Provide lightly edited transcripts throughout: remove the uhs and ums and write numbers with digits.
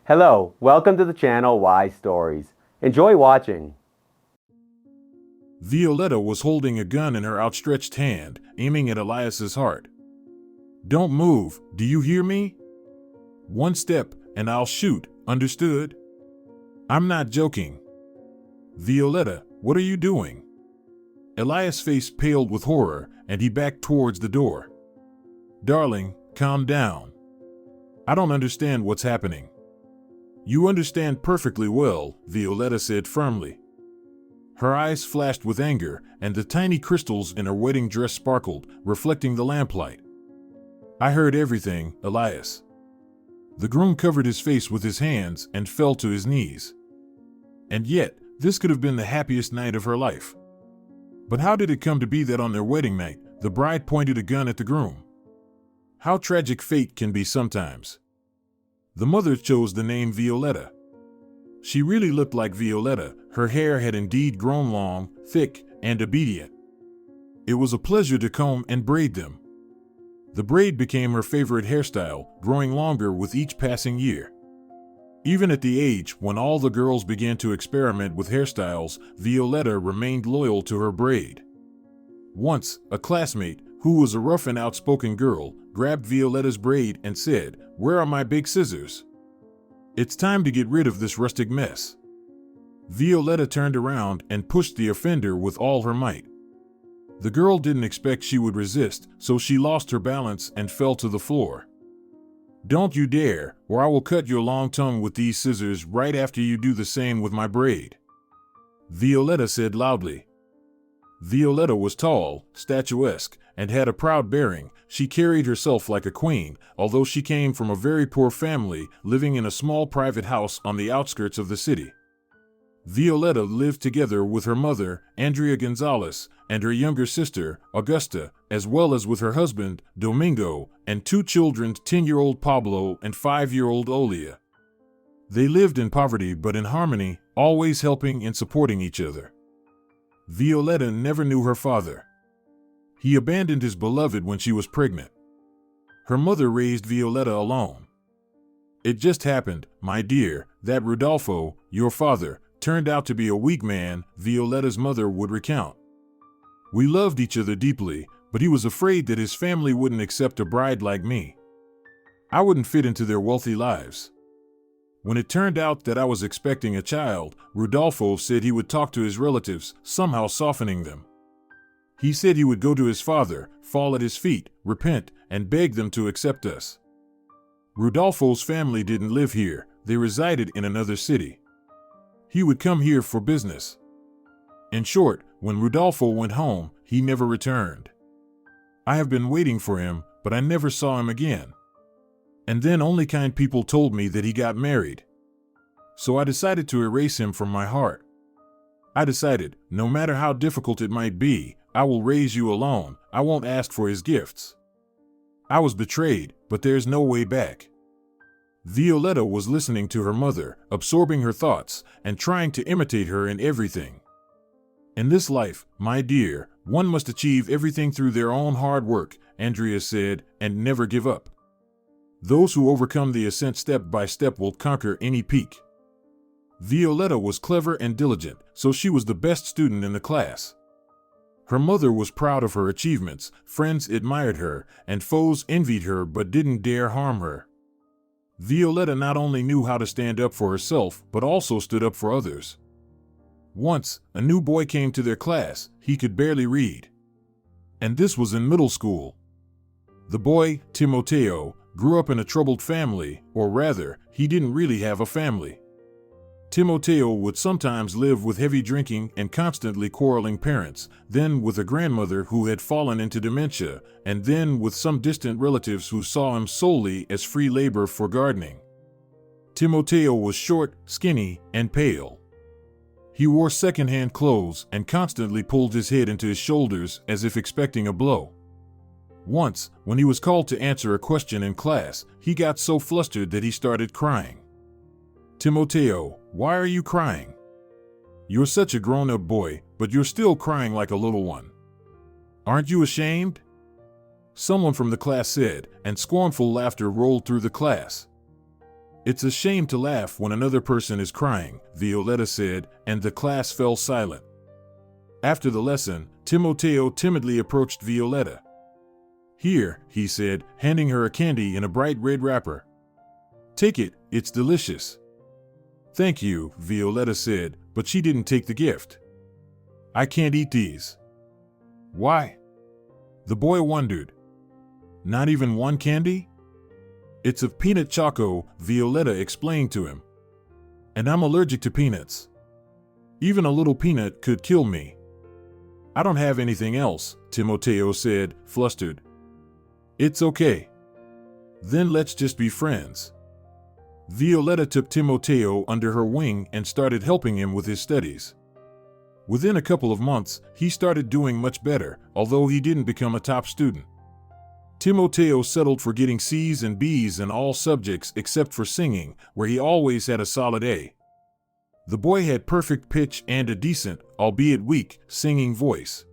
Hello, welcome to the channel Why Stories. Enjoy watching. Violeta was holding a gun in her outstretched hand, aiming at Elias's heart. "Don't move, do you hear me? One step, and I'll shoot, understood? I'm not joking." "Violeta, what are you doing?" Elias' face paled with horror, and he backed towards the door. "Darling, calm down. I don't understand what's happening." "You understand perfectly well," Violeta said firmly. Her eyes flashed with anger, and the tiny crystals in her wedding dress sparkled, reflecting the lamplight. "I heard everything, Elias." The groom covered his face with his hands and fell to his knees. And yet, this could have been the happiest night of her life. But how did it come to be that on their wedding night, the bride pointed a gun at the groom? How tragic fate can be sometimes. The mother chose the name Violeta. She really looked like Violeta. Her hair had indeed grown long, thick, and obedient. It was a pleasure to comb and braid them. The braid became her favorite hairstyle, growing longer with each passing year. Even at the age when all the girls began to experiment with hairstyles, Violeta remained loyal to her braid. Once, a classmate, who was a rough and outspoken girl, grabbed Violeta's braid and said, "Where are my big scissors? It's time to get rid of this rustic mess." Violeta turned around and pushed the offender with all her might. The girl didn't expect she would resist, so she lost her balance and fell to the floor. "Don't you dare, or I will cut your long tongue with these scissors right after you do the same with my braid," Violeta said loudly. Violeta was tall, statuesque, and had a proud bearing. She carried herself like a queen, although she came from a very poor family, living in a small private house on the outskirts of the city. Violeta lived together with her mother, Andrea Gonzalez, and her younger sister, Augusta, as well as with her husband, Domingo, and two children, 10-year-old Pablo and 5-year-old Olia. They lived in poverty but in harmony, always helping and supporting each other. Violeta never knew her father. He abandoned his beloved when she was pregnant. Her mother raised Violeta alone. "It just happened, my dear, that Rodolfo, your father, turned out to be a weak man," Violeta's mother would recount. "We loved each other deeply, but he was afraid that his family wouldn't accept a bride like me. I wouldn't fit into their wealthy lives. When it turned out that I was expecting a child, Rodolfo said he would talk to his relatives, somehow softening them. He said he would go to his father, fall at his feet, repent, and beg them to accept us. Rodolfo's family didn't live here, they resided in another city. He would come here for business. In short, when Rodolfo went home, he never returned. I have been waiting for him, but I never saw him again. And then only kind people told me that he got married. So I decided to erase him from my heart. I decided, no matter how difficult it might be, I will raise you alone, I won't ask for his gifts. I was betrayed, but there's no way back." Violeta was listening to her mother, absorbing her thoughts, and trying to imitate her in everything. "In this life, my dear, one must achieve everything through their own hard work," Andrea said, "and never give up. Those who overcome the ascent step by step will conquer any peak." Violeta was clever and diligent, so she was the best student in the class. Her mother was proud of her achievements, friends admired her, and foes envied her but didn't dare harm her. Violeta not only knew how to stand up for herself, but also stood up for others. Once, a new boy came to their class. He could barely read. And this was in middle school. The boy, Timoteo, grew up in a troubled family, or rather, he didn't really have a family. Timoteo would sometimes live with heavy drinking and constantly quarreling parents, then with a grandmother who had fallen into dementia, and then with some distant relatives who saw him solely as free labor for gardening. Timoteo was short, skinny, and pale. He wore second-hand clothes and constantly pulled his head into his shoulders as if expecting a blow. Once, when he was called to answer a question in class, he got so flustered that he started crying. "Timoteo, why are you crying? You're such a grown-up boy, but you're still crying like a little one. Aren't you ashamed?" Someone from the class said, and scornful laughter rolled through the class. It's a shame to laugh when another person is crying, Violeta said, and the class fell silent. After the lesson, Timoteo timidly approached Violeta. Here, he said, handing her a candy in a bright red wrapper. Take it, it's delicious. Thank you, Violeta said, but she didn't take the gift. I can't eat these. Why? The boy wondered. Not even one candy? It's of peanut choco, Violeta explained to him. And I'm allergic to peanuts. Even a little peanut could kill me. I don't have anything else, Timoteo said, flustered. It's okay. Then let's just be friends. Violeta took Timoteo under her wing and started helping him with his studies. Within a couple of months, he started doing much better, although he didn't become a top student. Timoteo settled for getting C's and B's in all subjects except for singing, where he always had a solid A. The boy had perfect pitch and a decent, albeit weak, singing voice.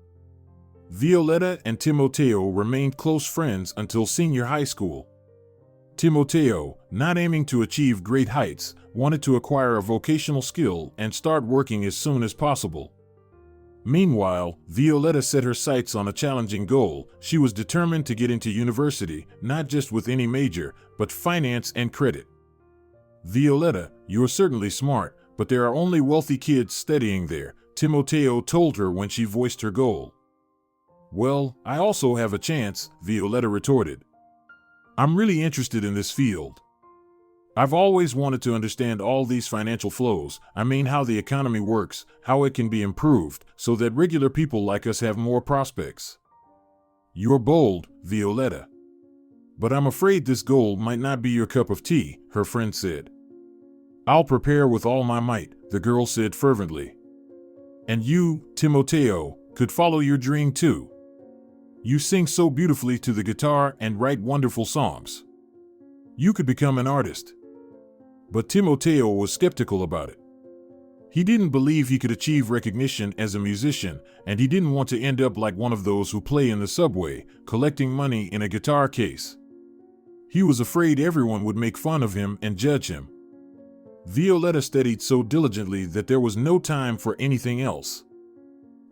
Violeta and Timoteo remained close friends until senior high school. Timoteo, not aiming to achieve great heights, wanted to acquire a vocational skill and start working as soon as possible. Meanwhile, Violeta set her sights on a challenging goal. She was determined to get into university, not just with any major, but finance and credit. Violeta, you're certainly smart, but there are only wealthy kids studying there, Timoteo told her when she voiced her goal. Well, I also have a chance, Violeta retorted. I'm really interested in this field. I've always wanted to understand all these financial flows, I mean how the economy works, how it can be improved, so that regular people like us have more prospects. You're bold, Violeta. But I'm afraid this goal might not be your cup of tea, her friend said. I'll prepare with all my might, the girl said fervently. And you, Timoteo, could follow your dream too. You sing so beautifully to the guitar and write wonderful songs. You could become an artist. But Timoteo was skeptical about it. He didn't believe he could achieve recognition as a musician, and he didn't want to end up like one of those who play in the subway, collecting money in a guitar case. He was afraid everyone would make fun of him and judge him. Violeta studied so diligently that there was no time for anything else.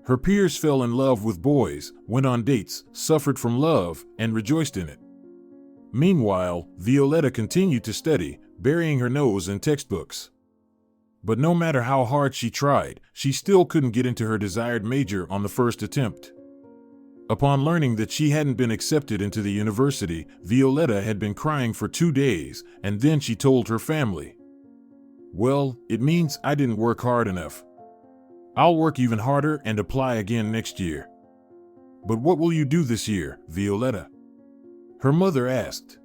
Her peers fell in love with boys, went on dates, suffered from love, and rejoiced in it. Meanwhile, Violeta continued to study, burying her nose in textbooks. But no matter how hard she tried, she still couldn't get into her desired major on the first attempt. Upon learning that she hadn't been accepted into the university, Violeta had been crying for 2 days, and then she told her family. Well, it means I didn't work hard enough. I'll work even harder and apply again next year. But what will you do this year, Violeta? Her mother asked.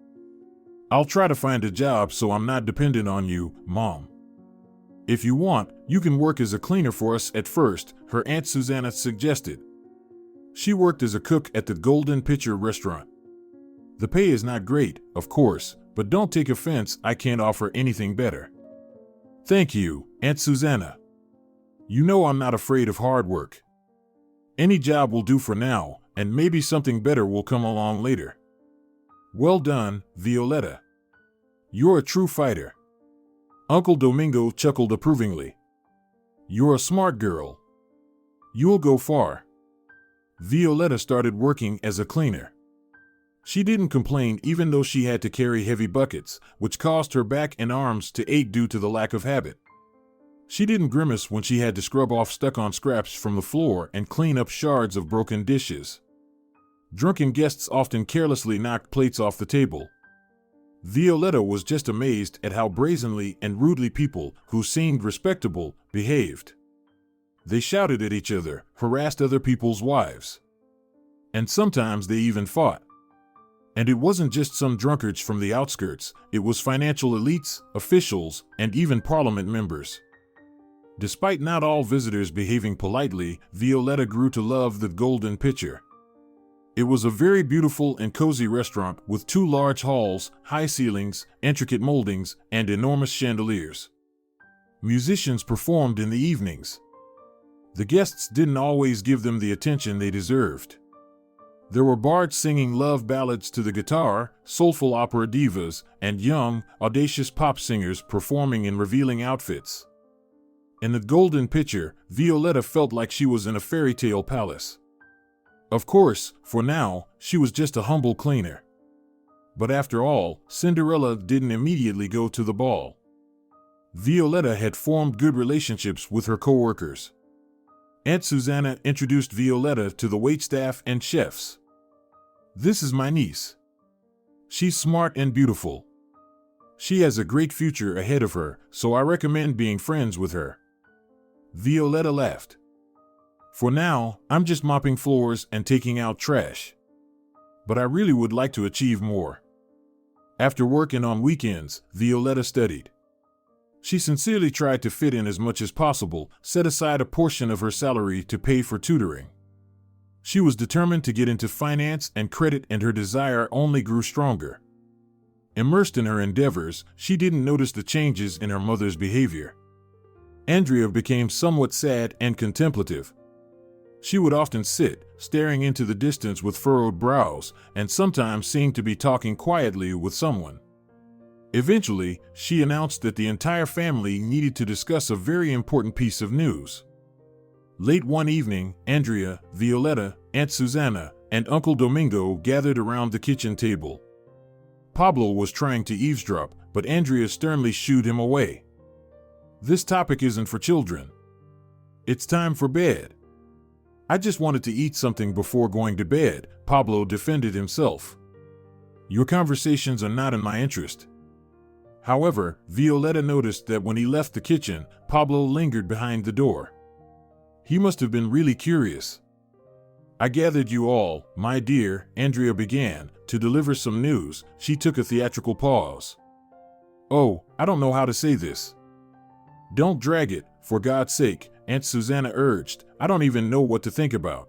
I'll try to find a job so I'm not dependent on you, Mom. If you want, you can work as a cleaner for us at first, her Aunt Susanna suggested. She worked as a cook at the Golden Pitcher restaurant. The pay is not great, of course, but don't take offense, I can't offer anything better. Thank you, Aunt Susanna. You know I'm not afraid of hard work. Any job will do for now, and maybe something better will come along later. Well done, Violeta. You're a true fighter. Uncle Domingo chuckled approvingly. You're a smart girl. You'll go far. Violeta started working as a cleaner. She didn't complain even though she had to carry heavy buckets, which caused her back and arms to ache due to the lack of habit. She didn't grimace when she had to scrub off stuck-on scraps from the floor and clean up shards of broken dishes. Drunken guests often carelessly knocked plates off the table. Violeta was just amazed at how brazenly and rudely people, who seemed respectable, behaved. They shouted at each other, harassed other people's wives. And sometimes they even fought. And it wasn't just some drunkards from the outskirts, it was financial elites, officials, and even parliament members. Despite not all visitors behaving politely, Violeta grew to love the Golden Pitcher. It was a very beautiful and cozy restaurant with 2 large halls, high ceilings, intricate moldings, and enormous chandeliers. Musicians performed in the evenings. The guests didn't always give them the attention they deserved. There were bards singing love ballads to the guitar, soulful opera divas, and young, audacious pop singers performing in revealing outfits. In the golden picture, Violeta felt like she was in a fairy tale palace. Of course, for now, she was just a humble cleaner. But after all, Cinderella didn't immediately go to the ball. Violeta had formed good relationships with her co-workers. Aunt Susanna introduced Violeta to the waitstaff and chefs. "This is my niece. She's smart and beautiful. She has a great future ahead of her, so I recommend being friends with her." Violeta laughed. "For now, I'm just mopping floors and taking out trash. But I really would like to achieve more." After working on weekends, Violeta studied. She sincerely tried to fit in as much as possible, set aside a portion of her salary to pay for tutoring. She was determined to get into finance and credit, and her desire only grew stronger. Immersed in her endeavors, she didn't notice the changes in her mother's behavior. Andrea became somewhat sad and contemplative. She would often sit, staring into the distance with furrowed brows, and sometimes seemed to be talking quietly with someone. Eventually, she announced that the entire family needed to discuss a very important piece of news. Late one evening, Andrea, Violeta, Aunt Susanna, and Uncle Domingo gathered around the kitchen table. Pablo was trying to eavesdrop, but Andrea sternly shooed him away. "This topic isn't for children. It's time for bed." "I just wanted to eat something before going to bed," Pablo defended himself. "Your conversations are not in my interest." However, Violeta noticed that when he left the kitchen, Pablo lingered behind the door. He must have been really curious. "I gathered you all, my dear," Andrea began, to deliver some news. She took a theatrical pause. "Oh, I don't know how to say this." "Don't drag it, for God's sake," Aunt Susanna urged. "I don't even know what to think about."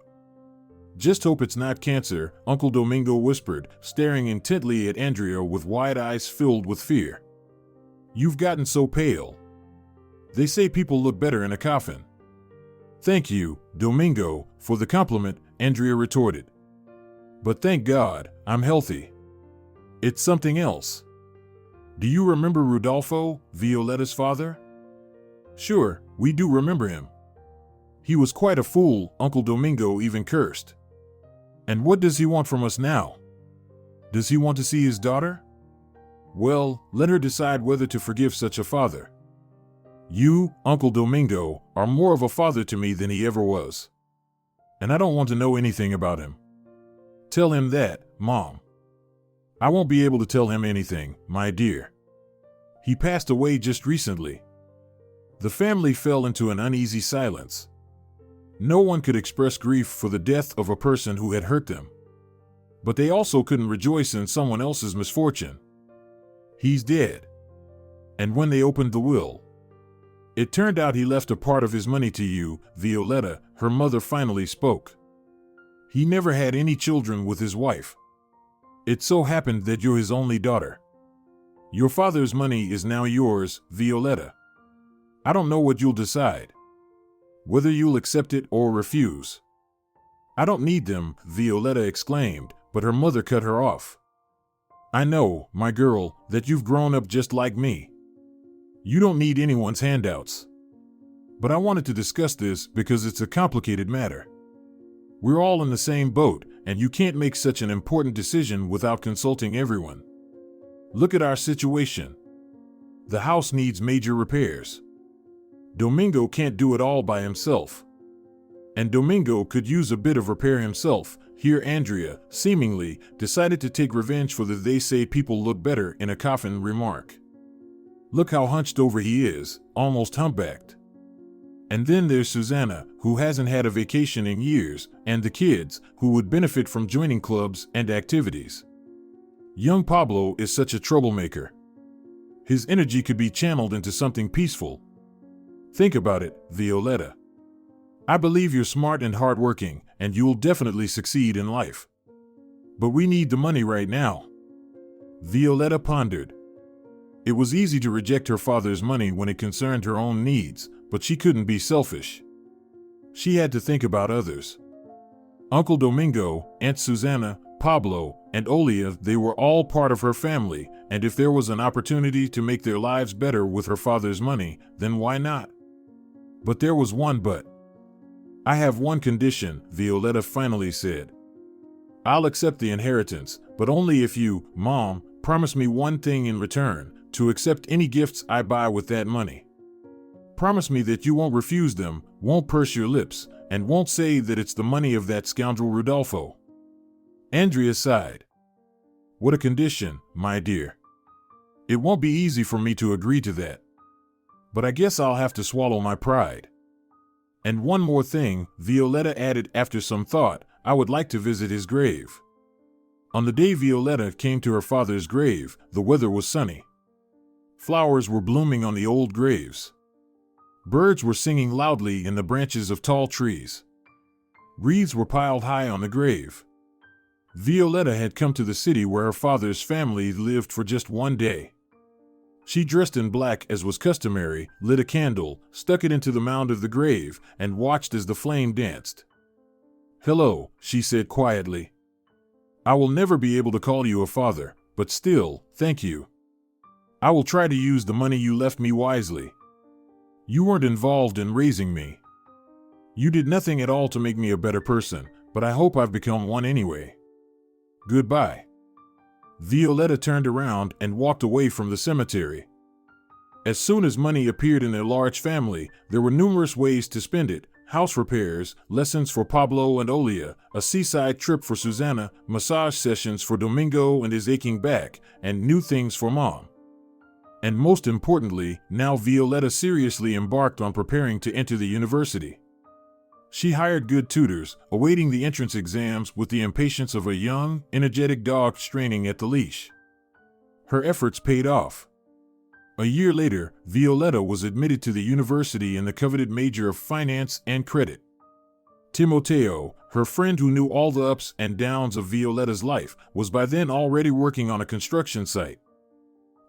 "Just hope it's not cancer," Uncle Domingo whispered, staring intently at Andrea with wide eyes filled with fear. "You've gotten so pale. They say people look better in a coffin." "Thank you, Domingo, for the compliment," Andrea retorted. "But thank God, I'm healthy. It's something else. Do you remember Rudolfo, Violeta's father?" "Sure, we do remember him. He was quite a fool," Uncle Domingo even cursed. "And what does he want from us now? Does he want to see his daughter? Well, let her decide whether to forgive such a father. You, Uncle Domingo, are more of a father to me than he ever was. And I don't want to know anything about him. Tell him that, Mom." "I won't be able to tell him anything, my dear. He passed away just recently." The family fell into an uneasy silence. No one could express grief for the death of a person who had hurt them. But they also couldn't rejoice in someone else's misfortune. "He's dead." And when they opened the will, it turned out he left a part of his money to you, Violeta, her mother finally spoke. "He never had any children with his wife. It so happened that you're his only daughter. Your father's money is now yours, Violeta. I don't know what you'll decide. Whether you'll accept it or refuse." "I don't need them," Violeta exclaimed, but her mother cut her off. "I know, my girl, that you've grown up just like me. You don't need anyone's handouts. But I wanted to discuss this because it's a complicated matter. We're all in the same boat, and you can't make such an important decision without consulting everyone. Look at our situation. The house needs major repairs. Domingo can't do it all by himself. And Domingo could use a bit of repair himself." Here Andrea, seemingly, decided to take revenge for the "they say people look better in a coffin" remark. "Look how hunched over he is, almost humpbacked. And then there's Susanna, who hasn't had a vacation in years, and the kids, who would benefit from joining clubs and activities. Young Pablo is such a troublemaker. His energy could be channeled into something peaceful. Think about it, Violeta. I believe you're smart and hardworking, and you'll definitely succeed in life. But we need the money right now." Violeta pondered. It was easy to reject her father's money when it concerned her own needs, but she couldn't be selfish. She had to think about others. Uncle Domingo, Aunt Susanna, Pablo, and Olia, they were all part of her family, and if there was an opportunity to make their lives better with her father's money, then why not? But there was one but. I have one condition, Violeta finally said. I'll accept the inheritance, but only if you, Mom, promise me one thing in return, to accept any gifts I buy with that money. Promise me that you won't refuse them, won't purse your lips, and won't say that it's the money of that scoundrel Rodolfo. Andrea sighed. What a condition, my dear. It won't be easy for me to agree to that. But I guess I'll have to swallow my pride. And one more thing, Violeta added after some thought, I would like to visit his grave. On the day Violeta came to her father's grave, the weather was sunny. Flowers were blooming on the old graves. Birds were singing loudly in the branches of tall trees. Wreaths were piled high on the grave. Violeta had come to the city where her father's family lived for just one day. She dressed in black as was customary, lit a candle, stuck it into the mound of the grave, and watched as the flame danced. Hello, she said quietly. I will never be able to call you a father, but still, thank you. I will try to use the money you left me wisely. You weren't involved in raising me. You did nothing at all to make me a better person, but I hope I've become one anyway. Goodbye. Violeta turned around and walked away from the cemetery. As soon as money appeared in their large family, there were numerous ways to spend it: house repairs, lessons for Pablo and Olia, a seaside trip for Susanna, massage sessions for Domingo and his aching back, and new things for Mom. And most importantly, now Violeta seriously embarked on preparing to enter the university. She hired good tutors, awaiting the entrance exams with the impatience of a young, energetic dog straining at the leash. Her efforts paid off. A year later, Violeta was admitted to the university in the coveted major of finance and credit. Timoteo, her friend who knew all the ups and downs of Violeta's life, was by then already working on a construction site.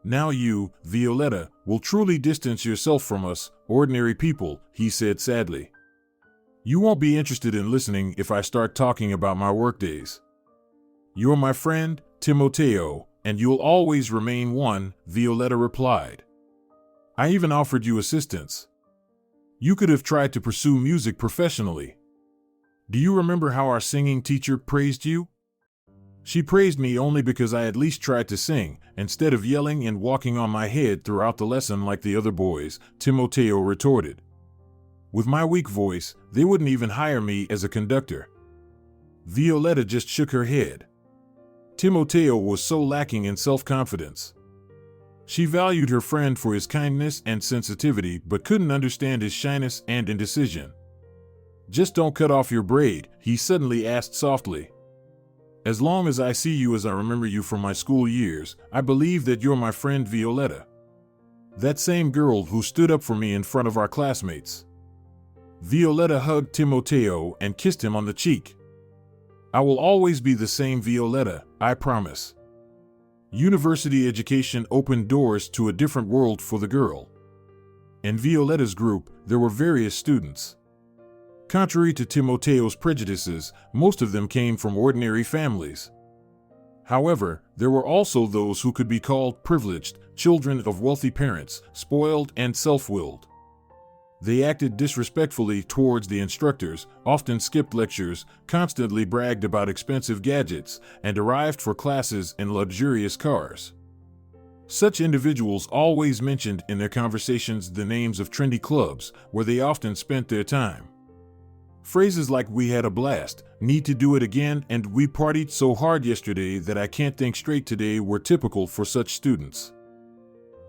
Now you, Violeta, will truly distance yourself from us, ordinary people, he said sadly. You won't be interested in listening if I start talking about my workdays. You're my friend, Timoteo, and you'll always remain one, Violeta replied. I even offered you assistance. You could have tried to pursue music professionally. Do you remember how our singing teacher praised you? She praised me only because I at least tried to sing, instead of yelling and walking on my head throughout the lesson like the other boys, Timoteo retorted. With my weak voice, they wouldn't even hire me as a conductor. Violeta just shook her head. Timoteo was so lacking in self-confidence. She valued her friend for his kindness and sensitivity, but couldn't understand his shyness and indecision. Just don't cut off your braid, he suddenly asked softly. As long as I see you as I remember you from my school years, I believe that you're my friend Violeta. That same girl who stood up for me in front of our classmates. Violeta hugged Timoteo and kissed him on the cheek. I will always be the same Violeta, I promise. University education opened doors to a different world for the girl. In Violeta's group, there were various students. Contrary to Timoteo's prejudices, most of them came from ordinary families. However, there were also those who could be called privileged, children of wealthy parents, spoiled and self-willed. They acted disrespectfully towards the instructors, often skipped lectures, constantly bragged about expensive gadgets, and arrived for classes in luxurious cars. Such individuals always mentioned in their conversations the names of trendy clubs, where they often spent their time. Phrases like "we had a blast," "need to do it again," and "we partied so hard yesterday that I can't think straight today" were typical for such students.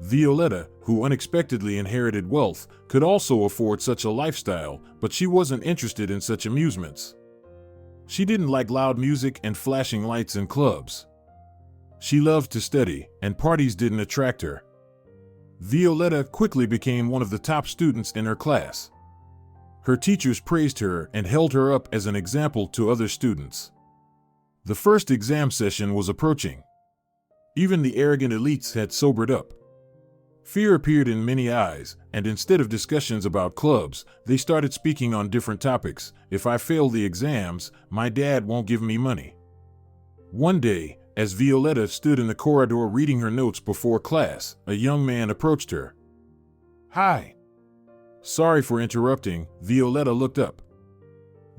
Violeta, who unexpectedly inherited wealth, could also afford such a lifestyle, but she wasn't interested in such amusements. She didn't like loud music and flashing lights in clubs. She loved to study, and parties didn't attract her. Violeta quickly became one of the top students in her class. Her teachers praised her and held her up as an example to other students. The first exam session was approaching. Even the arrogant elites had sobered up. Fear appeared in many eyes, and instead of discussions about clubs, they started speaking on different topics. If I fail the exams, my dad won't give me money. One day, as Violeta stood in the corridor reading her notes before class, a young man approached her. "Hi." Sorry for interrupting, Violeta looked up.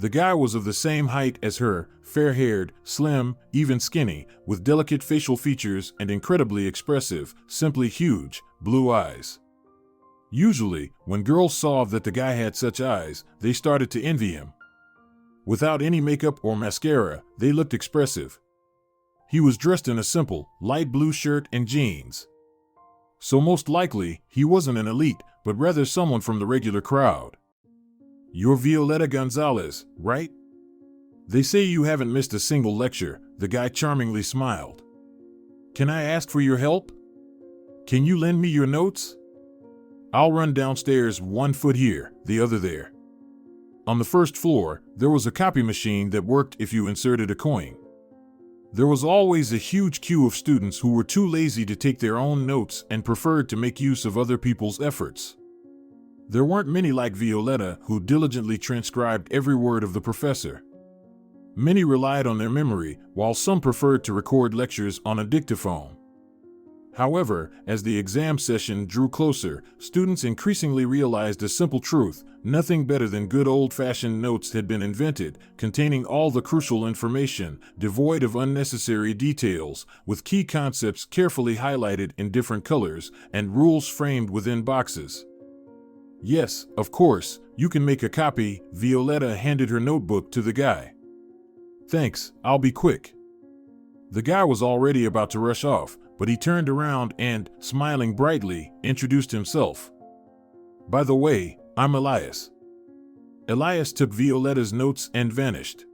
The guy was of the same height as her, fair-haired, slim, even skinny, with delicate facial features and incredibly expressive, simply huge, blue eyes. Usually, when girls saw that the guy had such eyes, they started to envy him. Without any makeup or mascara, they looked expressive. He was dressed in a simple, light blue shirt and jeans. So most likely, he wasn't an elite, but rather someone from the regular crowd. "You're Violeta Gonzalez, right? They say you haven't missed a single lecture," the guy charmingly smiled. "Can I ask for your help? Can you lend me your notes? I'll run downstairs, 1 foot here, the other there." On the first floor, there was a copy machine that worked if you inserted a coin. There was always a huge queue of students who were too lazy to take their own notes and preferred to make use of other people's efforts. There weren't many like Violeta who diligently transcribed every word of the professor. Many relied on their memory, while some preferred to record lectures on a dictaphone. However, as the exam session drew closer, students increasingly realized a simple truth: nothing better than good old-fashioned notes had been invented, containing all the crucial information, devoid of unnecessary details, with key concepts carefully highlighted in different colors, and rules framed within boxes. "Yes, of course, you can make a copy," Violeta handed her notebook to the guy. "Thanks, I'll be quick." The guy was already about to rush off, but he turned around and, smiling brightly, introduced himself. "By the way, I'm Elias." Elias took Violeta's notes and vanished.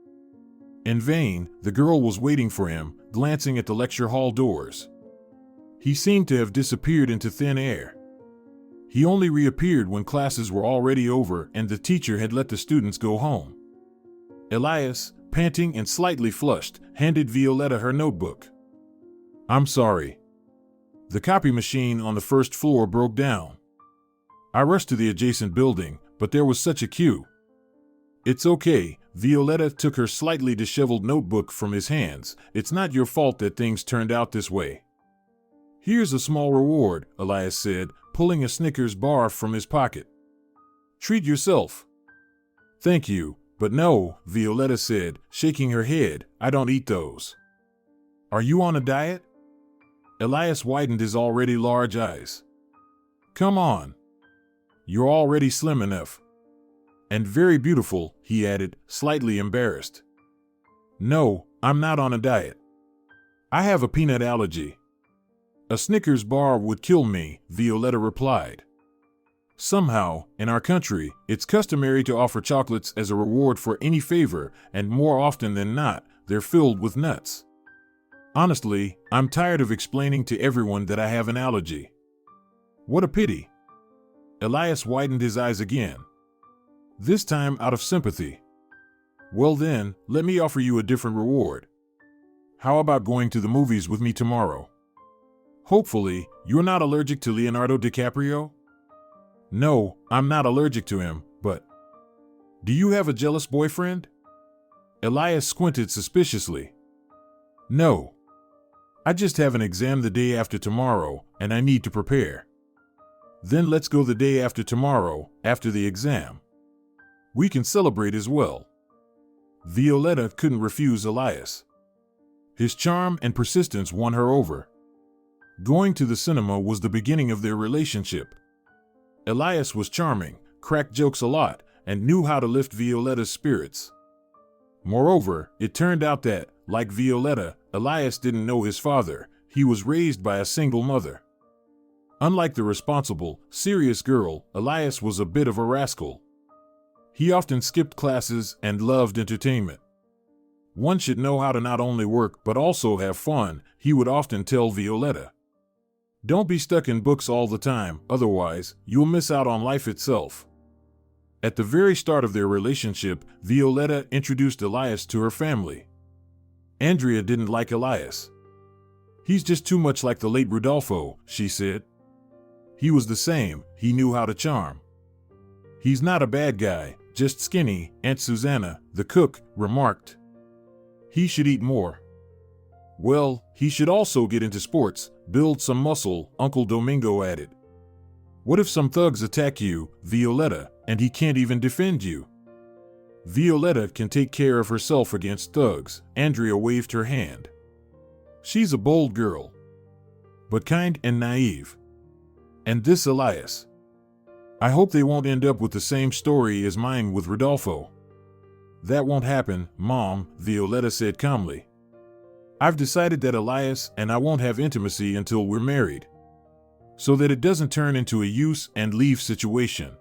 In vain, the girl was waiting for him, glancing at the lecture hall doors. He seemed to have disappeared into thin air. He only reappeared when classes were already over and the teacher had let the students go home. Elias, panting and slightly flushed, handed Violeta her notebook. "I'm sorry. The copy machine on the first floor broke down. I rushed to the adjacent building, but there was such a queue." "It's okay," Violeta took her slightly disheveled notebook from his hands. "It's not your fault that things turned out this way." "Here's a small reward," Elias said, pulling a Snickers bar from his pocket. "Treat yourself." "Thank you, but no," Violeta said, shaking her head. "I don't eat those." "Are you on a diet?" Elias widened his already large eyes. "Come on. You're already slim enough. And very beautiful," he added, slightly embarrassed. "No, I'm not on a diet. I have a peanut allergy." "A Snickers bar would kill me," Violeta replied. "Somehow, in our country, it's customary to offer chocolates as a reward for any favor, and more often than not, they're filled with nuts. Honestly, I'm tired of explaining to everyone that I have an allergy." "What a pity." Elias widened his eyes again, this time out of sympathy. "Well then, let me offer you a different reward. How about going to the movies with me tomorrow? Hopefully, you're not allergic to Leonardo DiCaprio?" "No, I'm not allergic to him, but..." "Do you have a jealous boyfriend?" Elias squinted suspiciously. "No. I just have an exam the day after tomorrow, and I need to prepare." "Then let's go the day after tomorrow, after the exam. We can celebrate as well." Violeta couldn't refuse Elias. His charm and persistence won her over. Going to the cinema was the beginning of their relationship. Elias was charming, cracked jokes a lot, and knew how to lift Violeta's spirits. Moreover, it turned out that, like Violeta, Elias didn't know his father. He was raised by a single mother. Unlike the responsible, serious girl, Elias was a bit of a rascal. He often skipped classes and loved entertainment. One should know how to not only work but also have fun, he would often tell Violeta. Don't be stuck in books all the time, otherwise, you'll miss out on life itself. At the very start of their relationship, Violeta introduced Elias to her family. Andrea didn't like Elias. He's just too much like the late Rudolfo, she said. He was the same, he knew how to charm. He's not a bad guy, just skinny, Aunt Susanna, the cook, remarked. He should eat more. Well, he should also get into sports, build some muscle, Uncle Domingo added. What if some thugs attack you, Violeta, and he can't even defend you? Violeta can take care of herself against thugs, Andrea waved her hand. She's a bold girl, but kind and naive. And this Elias. I hope they won't end up with the same story as mine with Rodolfo. That won't happen, Mom, Violeta said calmly. I've decided that Elias and I won't have intimacy until we're married, so that it doesn't turn into a use and leave situation.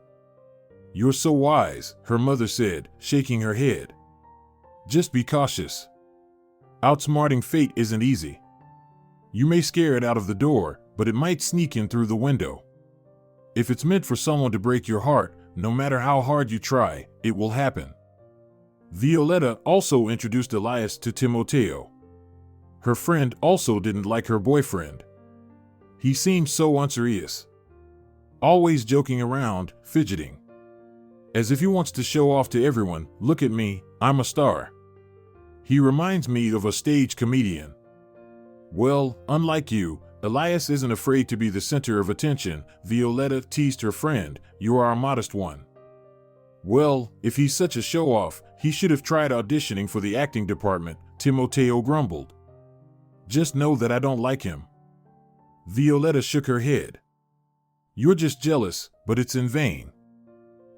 You're so wise, her mother said, shaking her head. Just be cautious. Outsmarting fate isn't easy. You may scare it out of the door, but it might sneak in through the window. If it's meant for someone to break your heart, no matter how hard you try, it will happen. Violeta also introduced Elias to Timoteo. Her friend also didn't like her boyfriend. He seemed so unserious. Always joking around, fidgeting. As if he wants to show off to everyone, look at me, I'm a star. He reminds me of a stage comedian. Well, unlike you, Elias isn't afraid to be the center of attention, Violeta teased her friend, you are a modest one. Well, if he's such a show-off, he should have tried auditioning for the acting department, Timoteo grumbled. Just know that I don't like him. Violeta shook her head. You're just jealous, but it's in vain.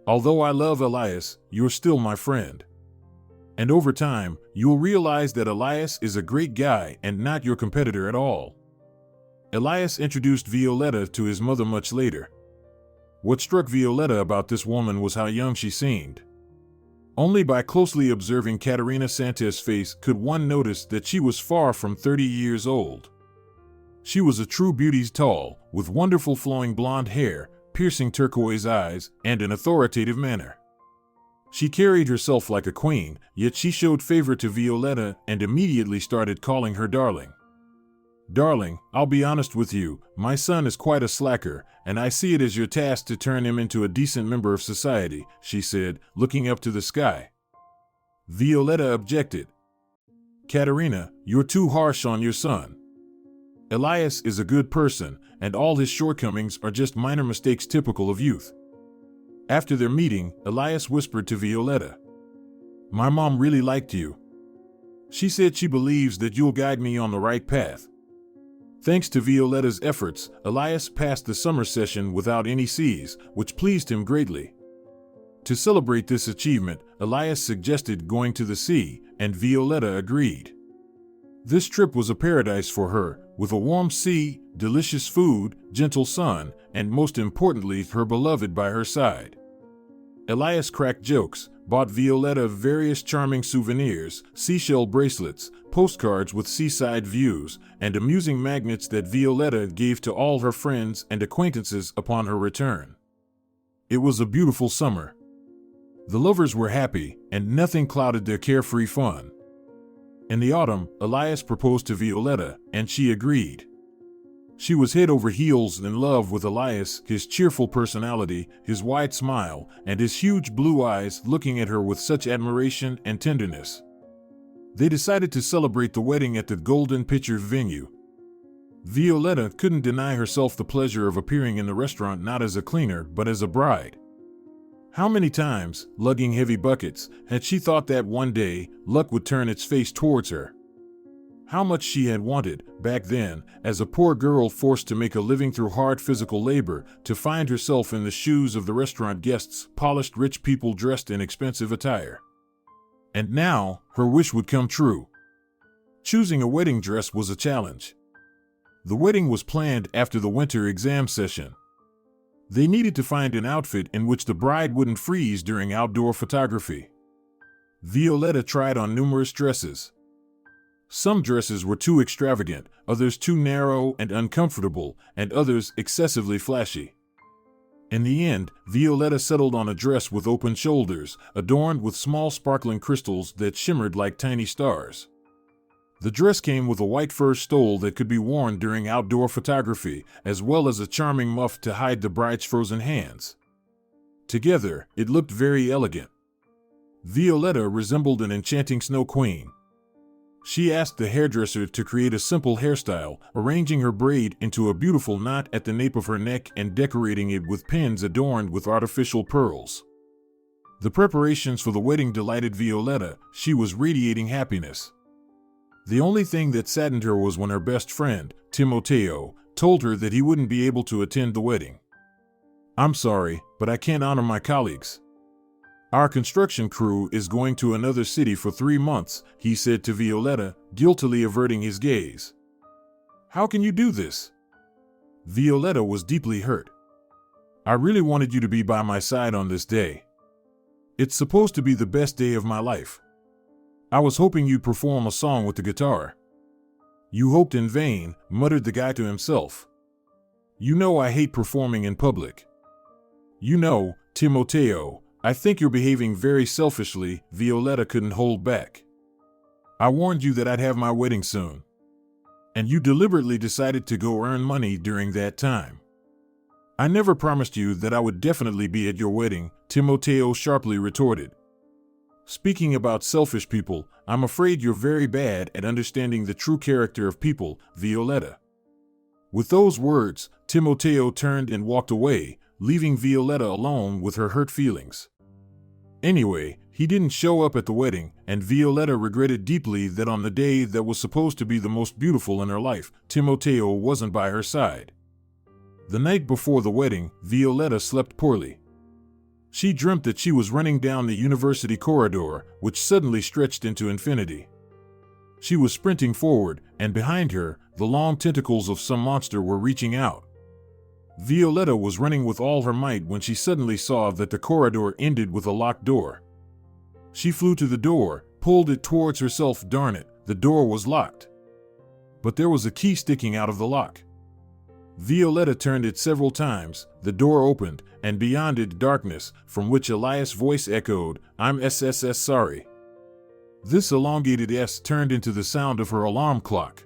Although I love Elias, you're still my friend. And over time, you'll realize that Elias is a great guy and not your competitor at all. Elias introduced Violeta to his mother much later. What struck Violeta about this woman was how young she seemed. Only by closely observing Caterina Santos' face could one notice that she was far from 30 years old. She was a true beauty's tall, with wonderful flowing blonde hair, piercing turquoise eyes, and an authoritative manner. She carried herself like a queen, yet she showed favor to Violeta and immediately started calling her darling. Darling, I'll be honest with you, my son is quite a slacker, and I see it as your task to turn him into a decent member of society, she said, looking up to the sky. Violeta objected. Caterina, you're too harsh on your son. Elias is a good person, and all his shortcomings are just minor mistakes typical of youth. After their meeting, Elias whispered to Violeta. My mom really liked you. She said she believes that you'll guide me on the right path. Thanks to Violeta's efforts, Elias passed the summer session without any C's, which pleased him greatly. To celebrate this achievement, Elias suggested going to the sea, and Violeta agreed. This trip was a paradise for her, with a warm sea, delicious food, gentle sun, and most importantly, her beloved by her side. Elias cracked jokes, bought Violeta various charming souvenirs, seashell bracelets, postcards with seaside views, and amusing magnets that Violeta gave to all her friends and acquaintances upon her return. It was a beautiful summer. The lovers were happy, and nothing clouded their carefree fun. In the autumn, Elias proposed to Violeta, and she agreed. She was head over heels in love with Elias, his cheerful personality, his wide smile, and his huge blue eyes looking at her with such admiration and tenderness. They decided to celebrate the wedding at the Golden Pitcher venue. Violeta couldn't deny herself the pleasure of appearing in the restaurant not as a cleaner but as a bride. How many times, lugging heavy buckets, had she thought that one day, luck would turn its face towards her? How much she had wanted, back then, as a poor girl forced to make a living through hard physical labor, to find herself in the shoes of the restaurant guests, polished rich people dressed in expensive attire. And now, her wish would come true. Choosing a wedding dress was a challenge. The wedding was planned after the winter exam session. They needed to find an outfit in which the bride wouldn't freeze during outdoor photography. Violeta tried on numerous dresses. Some dresses were too extravagant, others too narrow and uncomfortable, and others excessively flashy. In the end, Violeta settled on a dress with open shoulders, adorned with small sparkling crystals that shimmered like tiny stars. The dress came with a white fur stole that could be worn during outdoor photography, as well as a charming muff to hide the bride's frozen hands. Together, it looked very elegant. Violeta resembled an enchanting snow queen. She asked the hairdresser to create a simple hairstyle, arranging her braid into a beautiful knot at the nape of her neck and decorating it with pins adorned with artificial pearls. The preparations for the wedding delighted Violeta. She was radiating happiness. The only thing that saddened her was when her best friend, Timoteo, told her that he wouldn't be able to attend the wedding. "I'm sorry, but I can't honor my colleagues. Our construction crew is going to another city for 3 months," he said to Violeta, guiltily averting his gaze. "How can you do this?" Violeta was deeply hurt. "I really wanted you to be by my side on this day. It's supposed to be the best day of my life. I was hoping you'd perform a song with the guitar." "You hoped in vain," muttered the guy to himself. "You know I hate performing in public." "You know, Timoteo, I think you're behaving very selfishly." Violeta couldn't hold back. "I warned you that I'd have my wedding soon. And you deliberately decided to go earn money during that time." "I never promised you that I would definitely be at your wedding," Timoteo sharply retorted. "Speaking about selfish people, I'm afraid you're very bad at understanding the true character of people, Violeta." With those words, Timoteo turned and walked away, leaving Violeta alone with her hurt feelings. Anyway, he didn't show up at the wedding, and Violeta regretted deeply that on the day that was supposed to be the most beautiful in her life, Timoteo wasn't by her side. The night before the wedding, Violeta slept poorly. She dreamt that she was running down the university corridor, which suddenly stretched into infinity. She was sprinting forward, and behind her, the long tentacles of some monster were reaching out. Violeta was running with all her might when she suddenly saw that the corridor ended with a locked door. She flew to the door, pulled it towards herself. Darn it, the door was locked. But there was a key sticking out of the lock. Violeta turned it several times, the door opened, and beyond it darkness, from which Elias' voice echoed, "I'm SSS sorry." This elongated S turned into the sound of her alarm clock.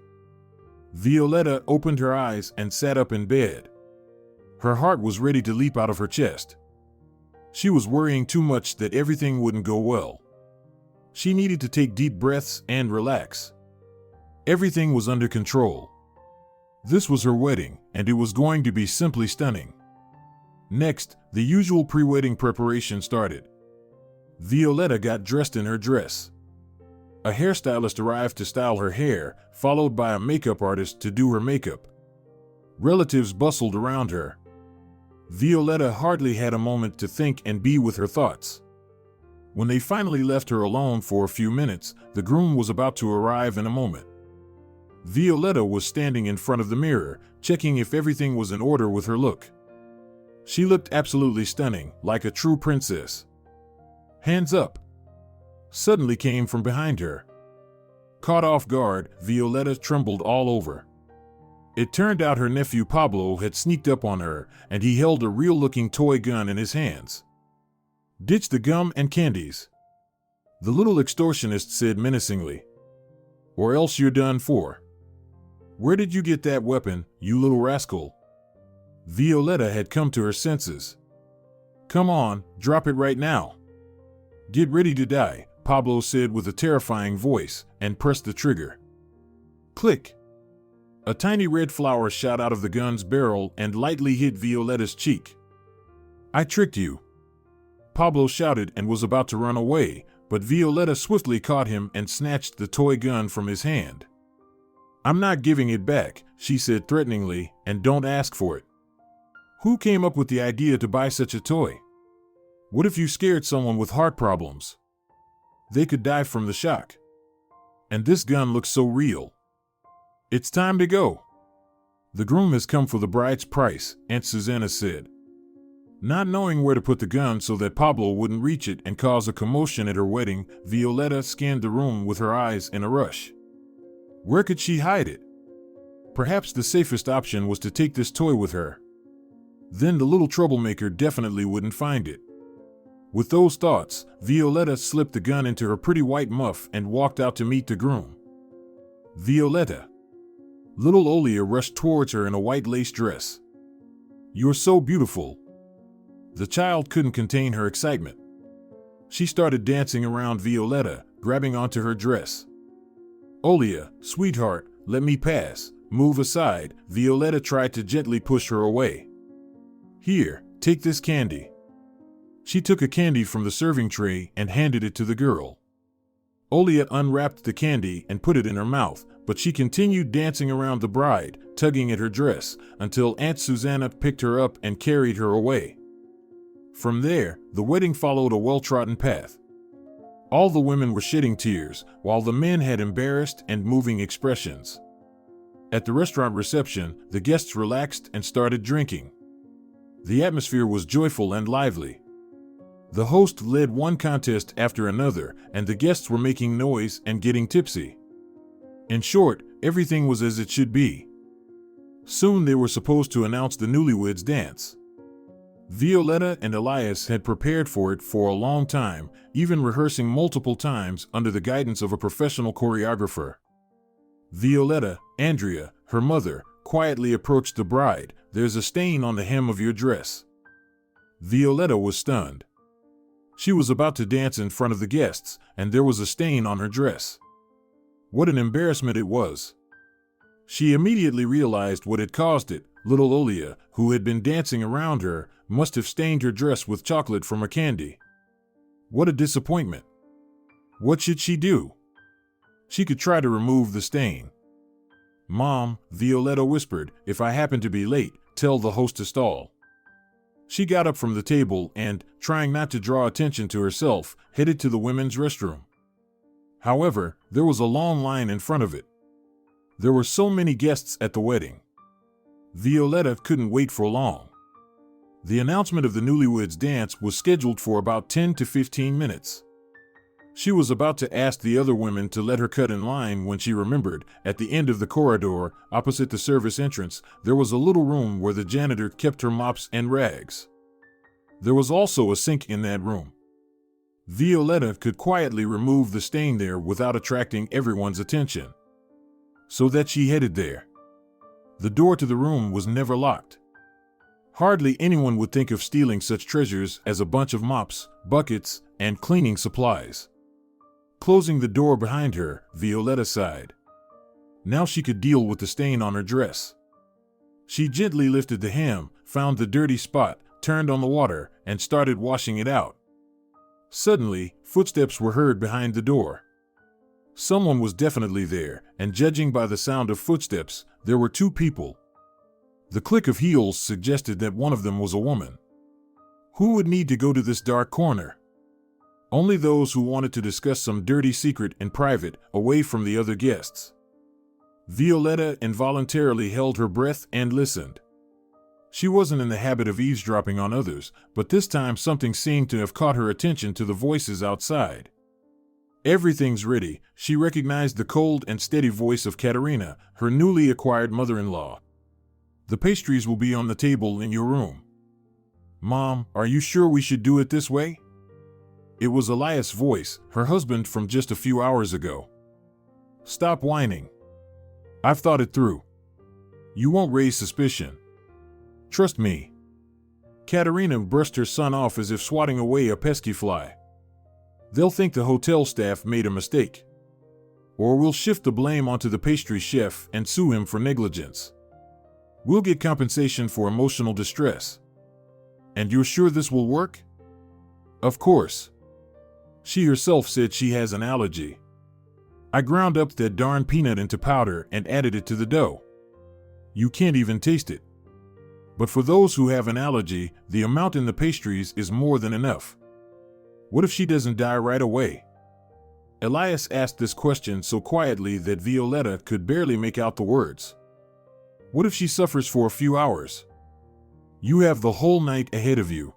Violeta opened her eyes and sat up in bed. Her heart was ready to leap out of her chest. She was worrying too much that everything wouldn't go well. She needed to take deep breaths and relax. Everything was under control. This was her wedding, and it was going to be simply stunning. Next, the usual pre-wedding preparation started. Violeta got dressed in her dress. A hairstylist arrived to style her hair, followed by a makeup artist to do her makeup. Relatives bustled around her. Violeta hardly had a moment to think and be with her thoughts. When they finally left her alone for a few minutes, the groom was about to arrive in a moment. Violeta was standing in front of the mirror, checking if everything was in order with her look. She looked absolutely stunning, like a true princess. "Hands up!" suddenly came from behind her. Caught off guard, Violeta trembled all over. It turned out her nephew Pablo had sneaked up on her, and he held a real-looking toy gun in his hands. "Ditch the gum and candies," the little extortionist said menacingly, "or else you're done for. Where did you get that weapon, you little rascal?" Violeta had come to her senses. "Come on, drop it right now." "Get ready to die," Pablo said with a terrifying voice, and pressed the trigger. Click! A tiny red flower shot out of the gun's barrel and lightly hit Violeta's cheek. "I tricked you," Pablo shouted and was about to run away, but Violeta swiftly caught him and snatched the toy gun from his hand. "I'm not giving it back," she said threateningly, "and don't ask for it." Who came up with the idea to buy such a toy? What if you scared someone with heart problems? They could die from the shock. And this gun looks so real. "It's time to go. The groom has come for the bride's price," Aunt Susanna said. Not knowing where to put the gun so that Pablo wouldn't reach it and cause a commotion at her wedding, Violeta scanned the room with her eyes in a rush. Where could she hide it? Perhaps the safest option was to take this toy with her. Then the little troublemaker definitely wouldn't find it. With those thoughts, Violeta slipped the gun into her pretty white muff and walked out to meet the groom. Violeta. Little Olia rushed towards her in a white lace dress. "You're so beautiful." The child couldn't contain her excitement. She started dancing around Violeta, grabbing onto her dress. "Olia, sweetheart, let me pass. Move aside." Violeta tried to gently push her away. "Here, take this candy." She took a candy from the serving tray and handed it to the girl. Olia unwrapped the candy and put it in her mouth, but she continued dancing around the bride, tugging at her dress, until Aunt Susanna picked her up and carried her away. From there, the wedding followed a well-trodden path. All the women were shedding tears, while the men had embarrassed and moving expressions. At the restaurant reception, the guests relaxed and started drinking. The atmosphere was joyful and lively. The host led one contest after another, and the guests were making noise and getting tipsy. In short, everything was as it should be. Soon they were supposed to announce the newlyweds' dance. Violeta and Elias had prepared for it for a long time, even rehearsing multiple times under the guidance of a professional choreographer. Violeta, Andrea, her mother, quietly approached the bride. "There's a stain on the hem of your dress." Violeta was stunned. She was about to dance in front of the guests, and there was a stain on her dress. What an embarrassment it was. She immediately realized what had caused it. Little Olia, who had been dancing around her, must have stained her dress with chocolate from a candy. What a disappointment. What should she do? She could try to remove the stain. "Mom," Violeta whispered, "if I happen to be late, tell the host to stall." She got up from the table and, trying not to draw attention to herself, headed to the women's restroom. However, there was a long line in front of it. There were so many guests at the wedding. Violeta couldn't wait for long. The announcement of the newlyweds' dance was scheduled for about 10 to 15 minutes. She was about to ask the other women to let her cut in line when she remembered, at the end of the corridor, opposite the service entrance, there was a little room where the janitor kept her mops and rags. There was also a sink in that room. Violeta could quietly remove the stain there without attracting everyone's attention. So that she headed there. The door to the room was never locked. Hardly anyone would think of stealing such treasures as a bunch of mops, buckets, and cleaning supplies. Closing the door behind her, Violeta sighed. Now she could deal with the stain on her dress. She gently lifted the hem, found the dirty spot, turned on the water, and started washing it out. Suddenly, footsteps were heard behind the door. Someone was definitely there, and judging by the sound of footsteps, there were two people. The click of heels suggested that one of them was a woman. Who would need to go to this dark corner? Only those who wanted to discuss some dirty secret in private, away from the other guests. Violeta involuntarily held her breath and listened. She wasn't in the habit of eavesdropping on others, but this time something seemed to have caught her attention to the voices outside. "Everything's ready," she recognized the cold and steady voice of Katerina, her newly acquired mother-in-law. "The pastries will be on the table in your room." "Mom, are you sure we should do it this way?" It was Elias' voice, her husband from just a few hours ago. "Stop whining. I've thought it through. You won't raise suspicion. Trust me." Katerina brushed her son off as if swatting away a pesky fly. "They'll think the hotel staff made a mistake. Or we'll shift the blame onto the pastry chef and sue him for negligence. We'll get compensation for emotional distress." "And you're sure this will work?" "Of course. She herself said she has an allergy. I ground up that darn peanut into powder and added it to the dough. You can't even taste it. But for those who have an allergy, the amount in the pastries is more than enough. What if she doesn't die right away?" Elias asked this question so quietly that Violeta could barely make out the words. "What if she suffers for a few hours? You have the whole night ahead of you.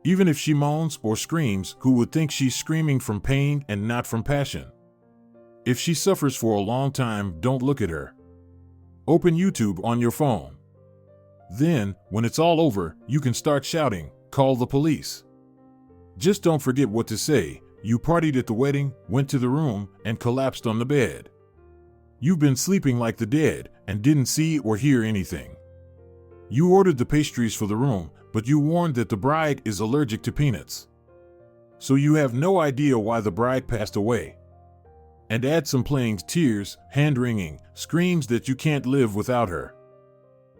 Even if she moans or screams, who would think she's screaming from pain and not from passion? If she suffers for a long time, don't look at her. Open YouTube on your phone. Then, when it's all over, you can start shouting, 'Call the police.' Just don't forget what to say. You partied at the wedding, went to the room, and collapsed on the bed. You've been sleeping like the dead and didn't see or hear anything. You ordered the pastries for the room, but you warned that the bride is allergic to peanuts. So you have no idea why the bride passed away. And add some playing tears, hand-wringing, screams that you can't live without her.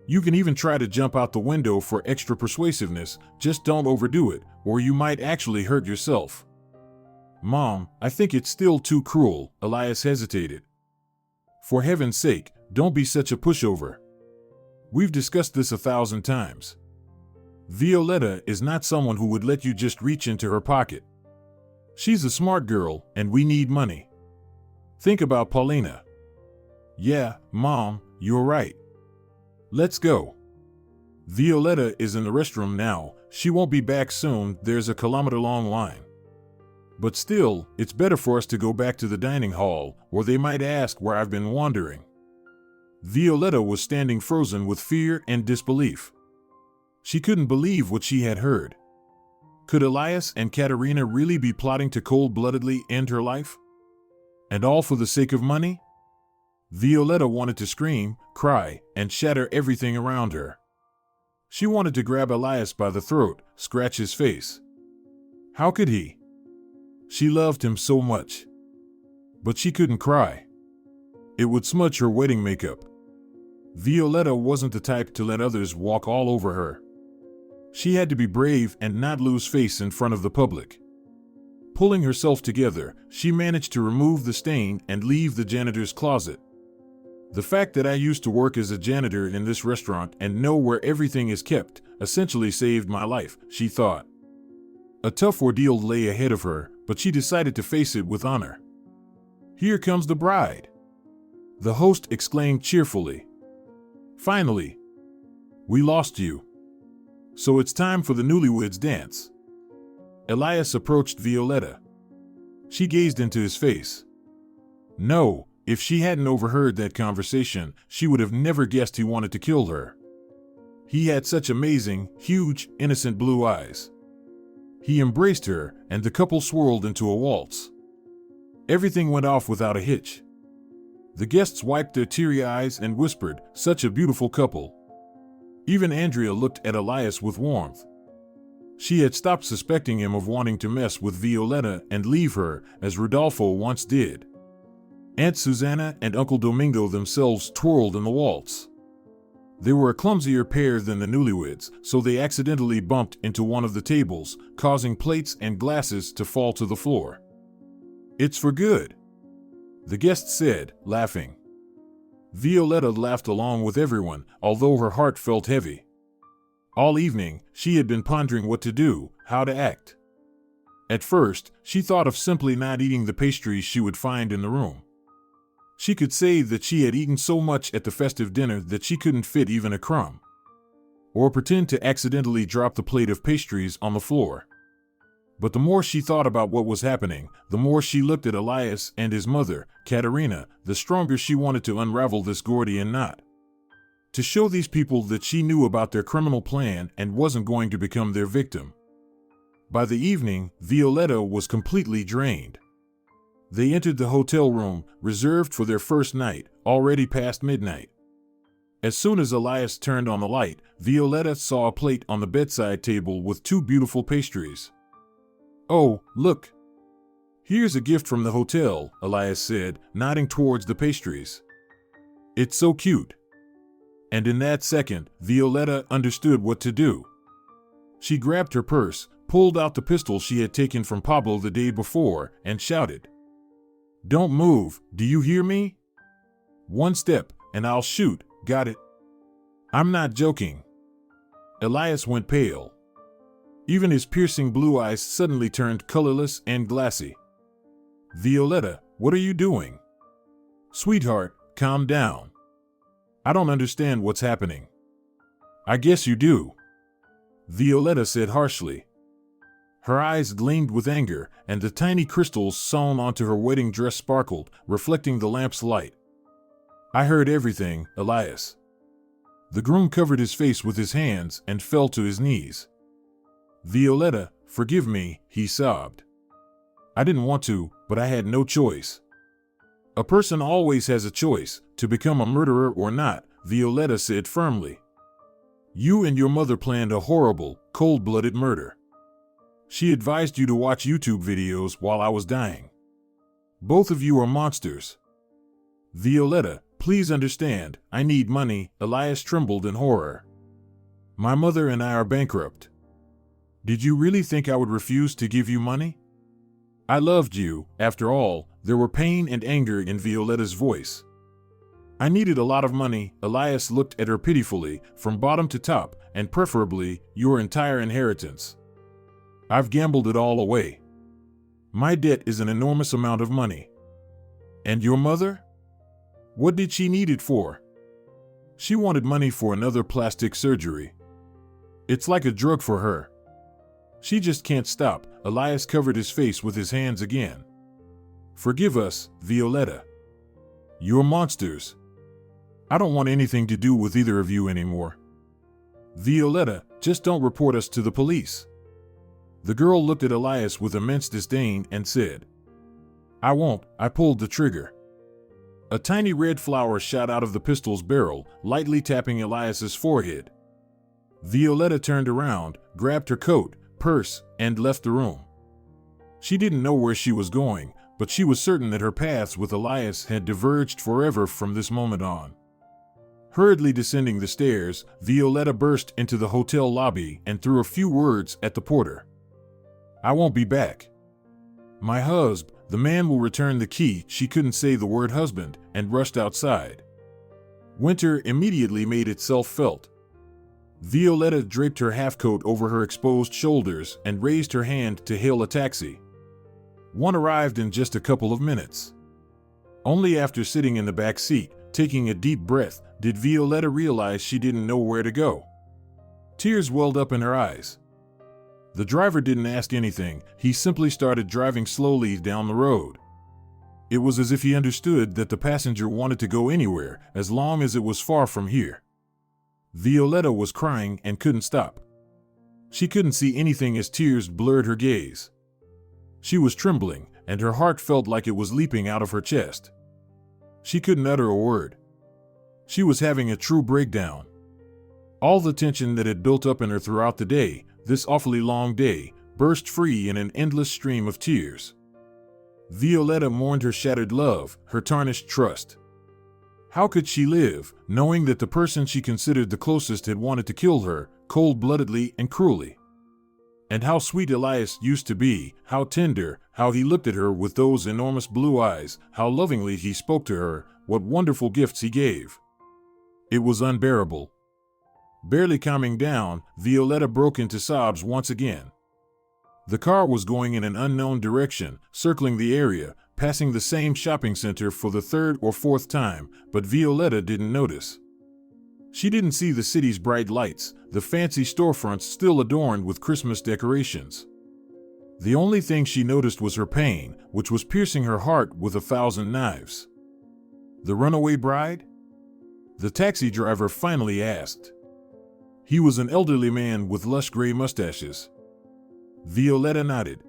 You can even try to jump out the window for extra persuasiveness, just don't overdo it, or you might actually hurt yourself. Mom, I think it's still too cruel, Elias hesitated. For heaven's sake, don't be such a pushover. We've discussed this 1,000 times. Violeta is not someone who would let you just reach into her pocket. She's a smart girl, and we need money. Think about Paulina. Yeah, Mom, you're right. Let's go. Violeta is in the restroom now. She won't be back soon. There's a kilometer-long line. But still, it's better for us to go back to the dining hall, or they might ask where I've been wandering. Violeta was standing frozen with fear and disbelief. She couldn't believe what she had heard. Could Elias and Katerina really be plotting to cold-bloodedly end her life? And all for the sake of money? Violeta wanted to scream, cry, and shatter everything around her. She wanted to grab Elias by the throat, scratch his face. How could he? She loved him so much. But she couldn't cry. It would smudge her wedding makeup. Violeta wasn't the type to let others walk all over her. She had to be brave and not lose face in front of the public. Pulling herself together, she managed to remove the stain and leave the janitor's closet. The fact that I used to work as a janitor in this restaurant and know where everything is kept essentially saved my life, she thought. A tough ordeal lay ahead of her, but she decided to face it with honor. Here comes the bride, the host exclaimed cheerfully. Finally, we lost you. So it's time for the newlyweds dance. Elias approached Violeta. She gazed into his face. No, if she hadn't overheard that conversation, she would have never guessed he wanted to kill her. He had such amazing, huge, innocent blue eyes. He embraced her, and the couple swirled into a waltz. Everything went off without a hitch. The guests wiped their teary eyes and whispered, "Such a beautiful couple." Even Andrea looked at Elias with warmth. She had stopped suspecting him of wanting to mess with Violeta and leave her, as Rodolfo once did. Aunt Susanna and Uncle Domingo themselves twirled in the waltz. They were a clumsier pair than the newlyweds, so they accidentally bumped into one of the tables, causing plates and glasses to fall to the floor. "It's for good," the guest said, laughing. Violeta laughed along with everyone, although her heart felt heavy. All evening, she had been pondering what to do, how to act. At first, she thought of simply not eating the pastries she would find in the room. She could say that she had eaten so much at the festive dinner that she couldn't fit even a crumb. Or pretend to accidentally drop the plate of pastries on the floor. But the more she thought about what was happening, the more she looked at Elias and his mother, Katerina, the stronger she wanted to unravel this Gordian knot. To show these people that she knew about their criminal plan and wasn't going to become their victim. By the evening, Violeta was completely drained. They entered the hotel room, reserved for their first night, already past midnight. As soon as Elias turned on the light, Violeta saw a plate on the bedside table with 2 beautiful pastries. "Oh, look. Here's a gift from the hotel," Elias said, nodding towards the pastries. "It's so cute." And in that second, Violeta understood what to do. She grabbed her purse, pulled out the pistol she had taken from Pablo the day before, and shouted, "Don't move, do you hear me? 1 step, and I'll shoot, got it?" "I'm not joking." Elias went pale. Even his piercing blue eyes suddenly turned colorless and glassy. "Violeta, what are you doing?" "Sweetheart, calm down. I don't understand what's happening." "I guess you do," Violeta said harshly. Her eyes gleamed with anger, and the tiny crystals sewn onto her wedding dress sparkled, reflecting the lamp's light. "I heard everything, Elias." The groom covered his face with his hands and fell to his knees. "Violeta, forgive me," he sobbed. "I didn't want to, but I had no choice." A person always has a choice, to become a murderer or not, Violeta said firmly. You and your mother planned a horrible, cold-blooded murder. She advised you to watch YouTube videos while I was dying. Both of you are monsters. Violeta, please understand, I need money, Elias trembled in horror. My mother and I are bankrupt. Did you really think I would refuse to give you money? I loved you, after all. There were pain and anger in Violeta's voice. I needed a lot of money, Elias looked at her pitifully, from bottom to top, and preferably, your entire inheritance. I've gambled it all away. My debt is an enormous amount of money. And your mother? What did she need it for? She wanted money for another plastic surgery. It's like a drug for her. She just can't stop. Elias covered his face with his hands again. Forgive us, Violeta. You're monsters. I don't want anything to do with either of you anymore. Violeta, just don't report us to the police. The girl looked at Elias with immense disdain and said, I won't. I pulled the trigger. A tiny red flower shot out of the pistol's barrel, lightly tapping Elias's forehead. Violeta turned around, grabbed her coat, purse, and left the room. She didn't know where she was going, but she was certain that her paths with Elias had diverged forever from this moment on. Hurriedly descending the stairs, Violeta burst into the hotel lobby and threw a few words at the porter. I won't be back. My husband, the man will return the key. She couldn't say the word husband and rushed outside. Winter immediately made itself felt. Violeta draped her half-coat over her exposed shoulders and raised her hand to hail a taxi. One arrived in just a couple of minutes. Only after sitting in the back seat, taking a deep breath, did Violeta realize she didn't know where to go. Tears welled up in her eyes. The driver didn't ask anything, he simply started driving slowly down the road. It was as if he understood that the passenger wanted to go anywhere, as long as it was far from here. Violeta was crying and couldn't stop. She couldn't see anything as tears blurred her gaze. She was trembling, and her heart felt like it was leaping out of her chest. She couldn't utter a word. She was having a true breakdown. All the tension that had built up in her throughout the day, this awfully long day, burst free in an endless stream of tears. Violeta mourned her shattered love, her tarnished trust. How could she live, knowing that the person she considered the closest had wanted to kill her, cold-bloodedly and cruelly? And how sweet Elias used to be, how tender, how he looked at her with those enormous blue eyes, how lovingly he spoke to her, what wonderful gifts he gave. It was unbearable. Barely calming down, Violeta broke into sobs once again. The car was going in an unknown direction, circling the area, passing the same shopping center for the third or fourth time, but Violeta didn't notice. She didn't see the city's bright lights, the fancy storefronts still adorned with Christmas decorations. The only thing she noticed was her pain, which was piercing her heart with 1,000 knives. The runaway bride? The taxi driver finally asked. He was an elderly man with lush gray mustaches. Violeta nodded.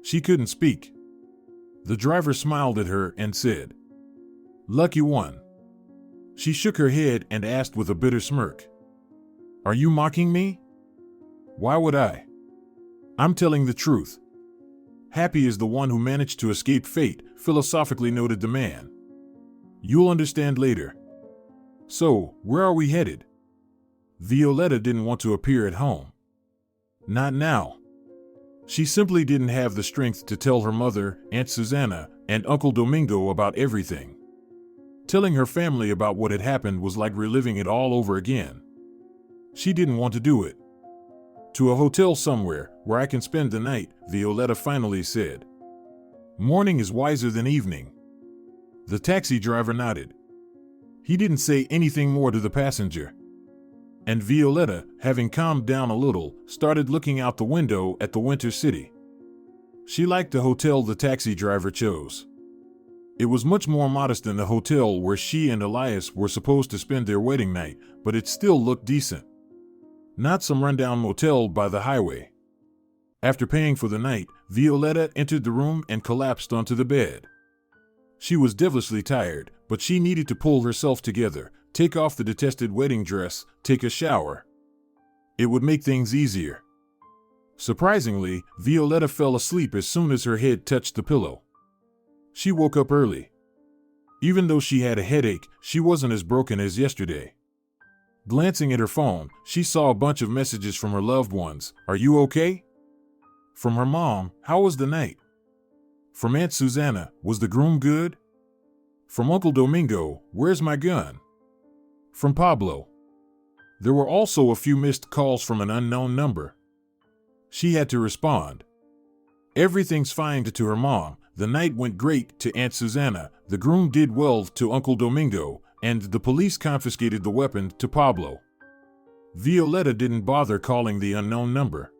She couldn't speak. The driver smiled at her and said, "Lucky one." She shook her head and asked with a bitter smirk, "Are you mocking me?" "Why would I? I'm telling the truth." "Happy is the one who managed to escape fate," philosophically noted the man. "You'll understand later." "So, where are we headed?" Violeta didn't want to appear at home. Not now. She simply didn't have the strength to tell her mother, Aunt Susanna, and Uncle Domingo about everything. Telling her family about what had happened was like reliving it all over again. She didn't want to do it. "To a hotel somewhere, where I can spend the night," Violeta finally said. "Morning is wiser than evening." The taxi driver nodded. He didn't say anything more to the passenger. And Violeta, having calmed down a little, started looking out the window at the winter city. She liked the hotel the taxi driver chose. It was much more modest than the hotel where she and Elias were supposed to spend their wedding night, but it still looked decent. Not some rundown motel by the highway. After paying for the night, Violeta entered the room and collapsed onto the bed. She was devilishly tired, but she needed to pull herself together, take off the detested wedding dress, take a shower. It would make things easier. Surprisingly, Violeta fell asleep as soon as her head touched the pillow. She woke up early. Even though she had a headache, she wasn't as broken as yesterday. Glancing at her phone, she saw a bunch of messages from her loved ones. "Are you okay?" From her mom, "How was the night?" From Aunt Susanna, "Was the groom good?" From Uncle Domingo, "Where's my gun?" From Pablo. There were also a few missed calls from an unknown number. She had to respond. "Everything's fine," to her mom. "The night went great," to Aunt Susanna. "The groom did well," to Uncle Domingo. And "the police confiscated the weapon," to Pablo. Violeta didn't bother calling the unknown number.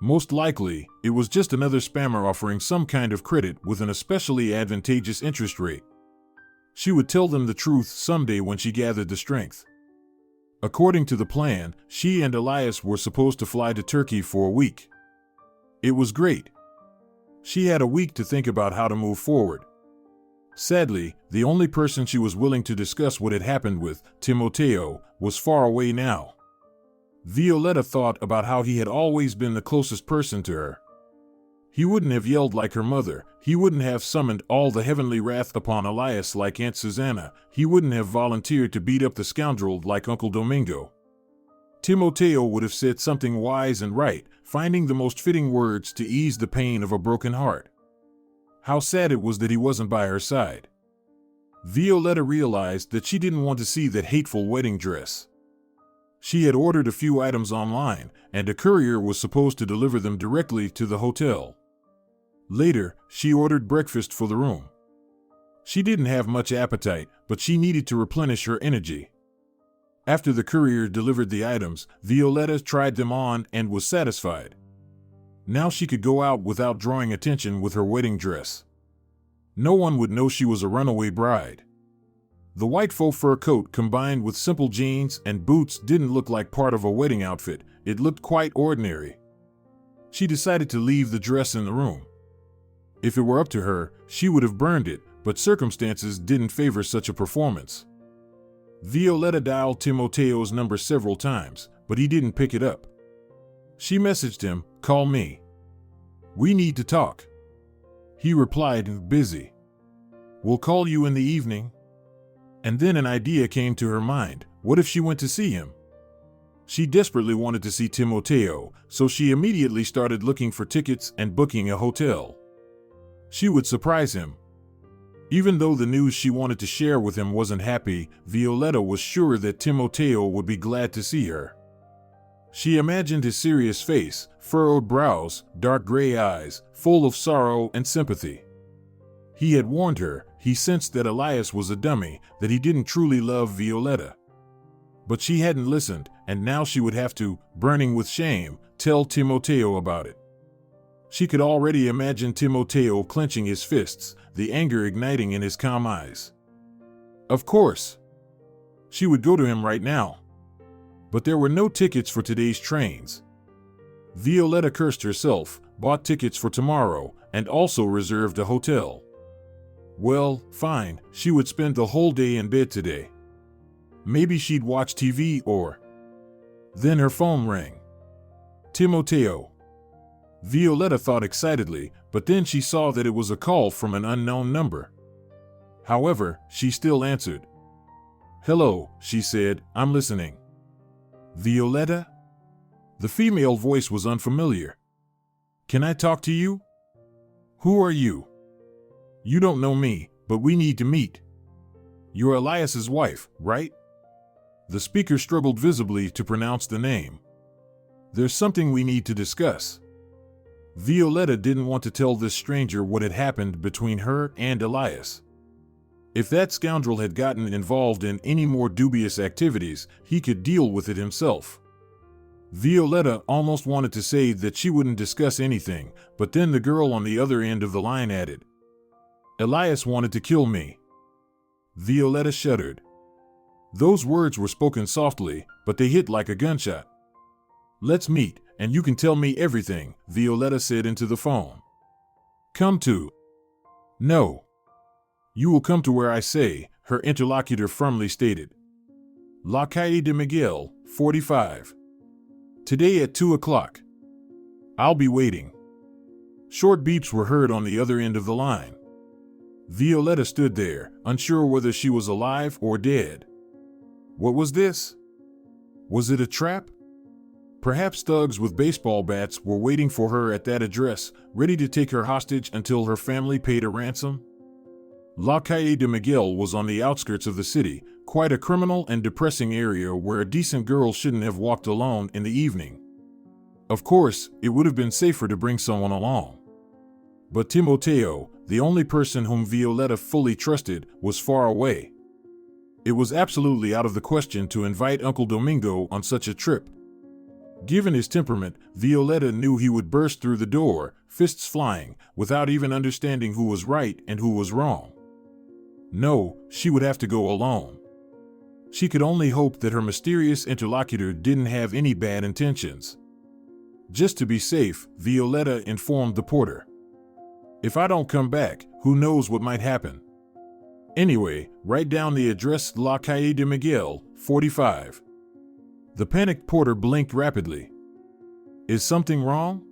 Most likely, it was just another spammer offering some kind of credit with an especially advantageous interest rate. She would tell them the truth someday when she gathered the strength. According to the plan, she and Elias were supposed to fly to Turkey for a week. It was great. She had a week to think about how to move forward. Sadly, the only person she was willing to discuss what had happened with, Timoteo, was far away now. Violeta thought about how he had always been the closest person to her. He wouldn't have yelled like her mother. He wouldn't have summoned all the heavenly wrath upon Elias like Aunt Susanna. He wouldn't have volunteered to beat up the scoundrel like Uncle Domingo. Timoteo would have said something wise and right, finding the most fitting words to ease the pain of a broken heart. How sad it was that he wasn't by her side. Violeta realized that she didn't want to see that hateful wedding dress. She had ordered a few items online, and a courier was supposed to deliver them directly to the hotel. Later, she ordered breakfast for the room. She didn't have much appetite, but she needed to replenish her energy. After the courier delivered the items, Violeta tried them on and was satisfied. Now she could go out without drawing attention with her wedding dress. No one would know she was a runaway bride. The white faux fur coat combined with simple jeans and boots didn't look like part of a wedding outfit. It looked quite ordinary. She decided to leave the dress in the room. If it were up to her, she would have burned it, but circumstances didn't favor such a performance. Violeta dialed Timoteo's number several times, but he didn't pick it up. She messaged him, "Call me. We need to talk." He replied, "Busy. We'll call you in the evening." And then an idea came to her mind. What if she went to see him? She desperately wanted to see Timoteo, so she immediately started looking for tickets and booking a hotel. She would surprise him. Even though the news she wanted to share with him wasn't happy, Violeta was sure that Timoteo would be glad to see her. She imagined his serious face, furrowed brows, dark gray eyes, full of sorrow and sympathy. He had warned her. He sensed that Elias was a dummy, that he didn't truly love Violeta. But she hadn't listened, and now she would have to, burning with shame, tell Timoteo about it. She could already imagine Timoteo clenching his fists, the anger igniting in his calm eyes. Of course. She would go to him right now. But there were no tickets for today's trains. Violeta cursed herself, bought tickets for tomorrow, and also reserved a hotel. Well, fine, she would spend the whole day in bed today. Maybe she'd watch TV or... Then her phone rang. Timoteo. Violeta thought excitedly, but then she saw that it was a call from an unknown number. However, she still answered. "Hello," she said, "I'm listening." "Violeta?" The female voice was unfamiliar. "Can I talk to you?" "Who are you?" "You don't know me, but we need to meet. You're Elias's wife, right?" The speaker struggled visibly to pronounce the name. "There's something we need to discuss." Violeta didn't want to tell this stranger what had happened between her and Elias. If that scoundrel had gotten involved in any more dubious activities, he could deal with it himself. Violeta almost wanted to say that she wouldn't discuss anything, but then the girl on the other end of the line added, "Elias wanted to kill me." Violeta shuddered. Those words were spoken softly, but they hit like a gunshot. "Let's meet, and you can tell me everything," Violeta said into the phone. "Come to." "No. You will come to where I say, her interlocutor firmly stated. La Calle de Miguel, 45. Today at 2 o'clock. I'll be waiting. Short beeps were heard on the other end of the line. Violeta stood there, unsure whether she was alive or dead. What was this? Was it a trap? Perhaps thugs with baseball bats were waiting for her at that address, ready to take her hostage until her family paid a ransom? La Calle de Miguel was on the outskirts of the city, quite a criminal and depressing area where a decent girl shouldn't have walked alone in the evening. Of course, it would have been safer to bring someone along. But Timoteo, the only person whom Violeta fully trusted, was far away. It was absolutely out of the question to invite Uncle Domingo on such a trip. Given his temperament, Violeta knew he would burst through the door, fists flying, without even understanding who was right and who was wrong. No, she would have to go alone. She could only hope that her mysterious interlocutor didn't have any bad intentions. Just to be safe, Violeta informed the porter. If I don't come back, who knows what might happen? Anyway, write down the address La Calle de Miguel, 45. The panicked porter blinked rapidly. Is something wrong?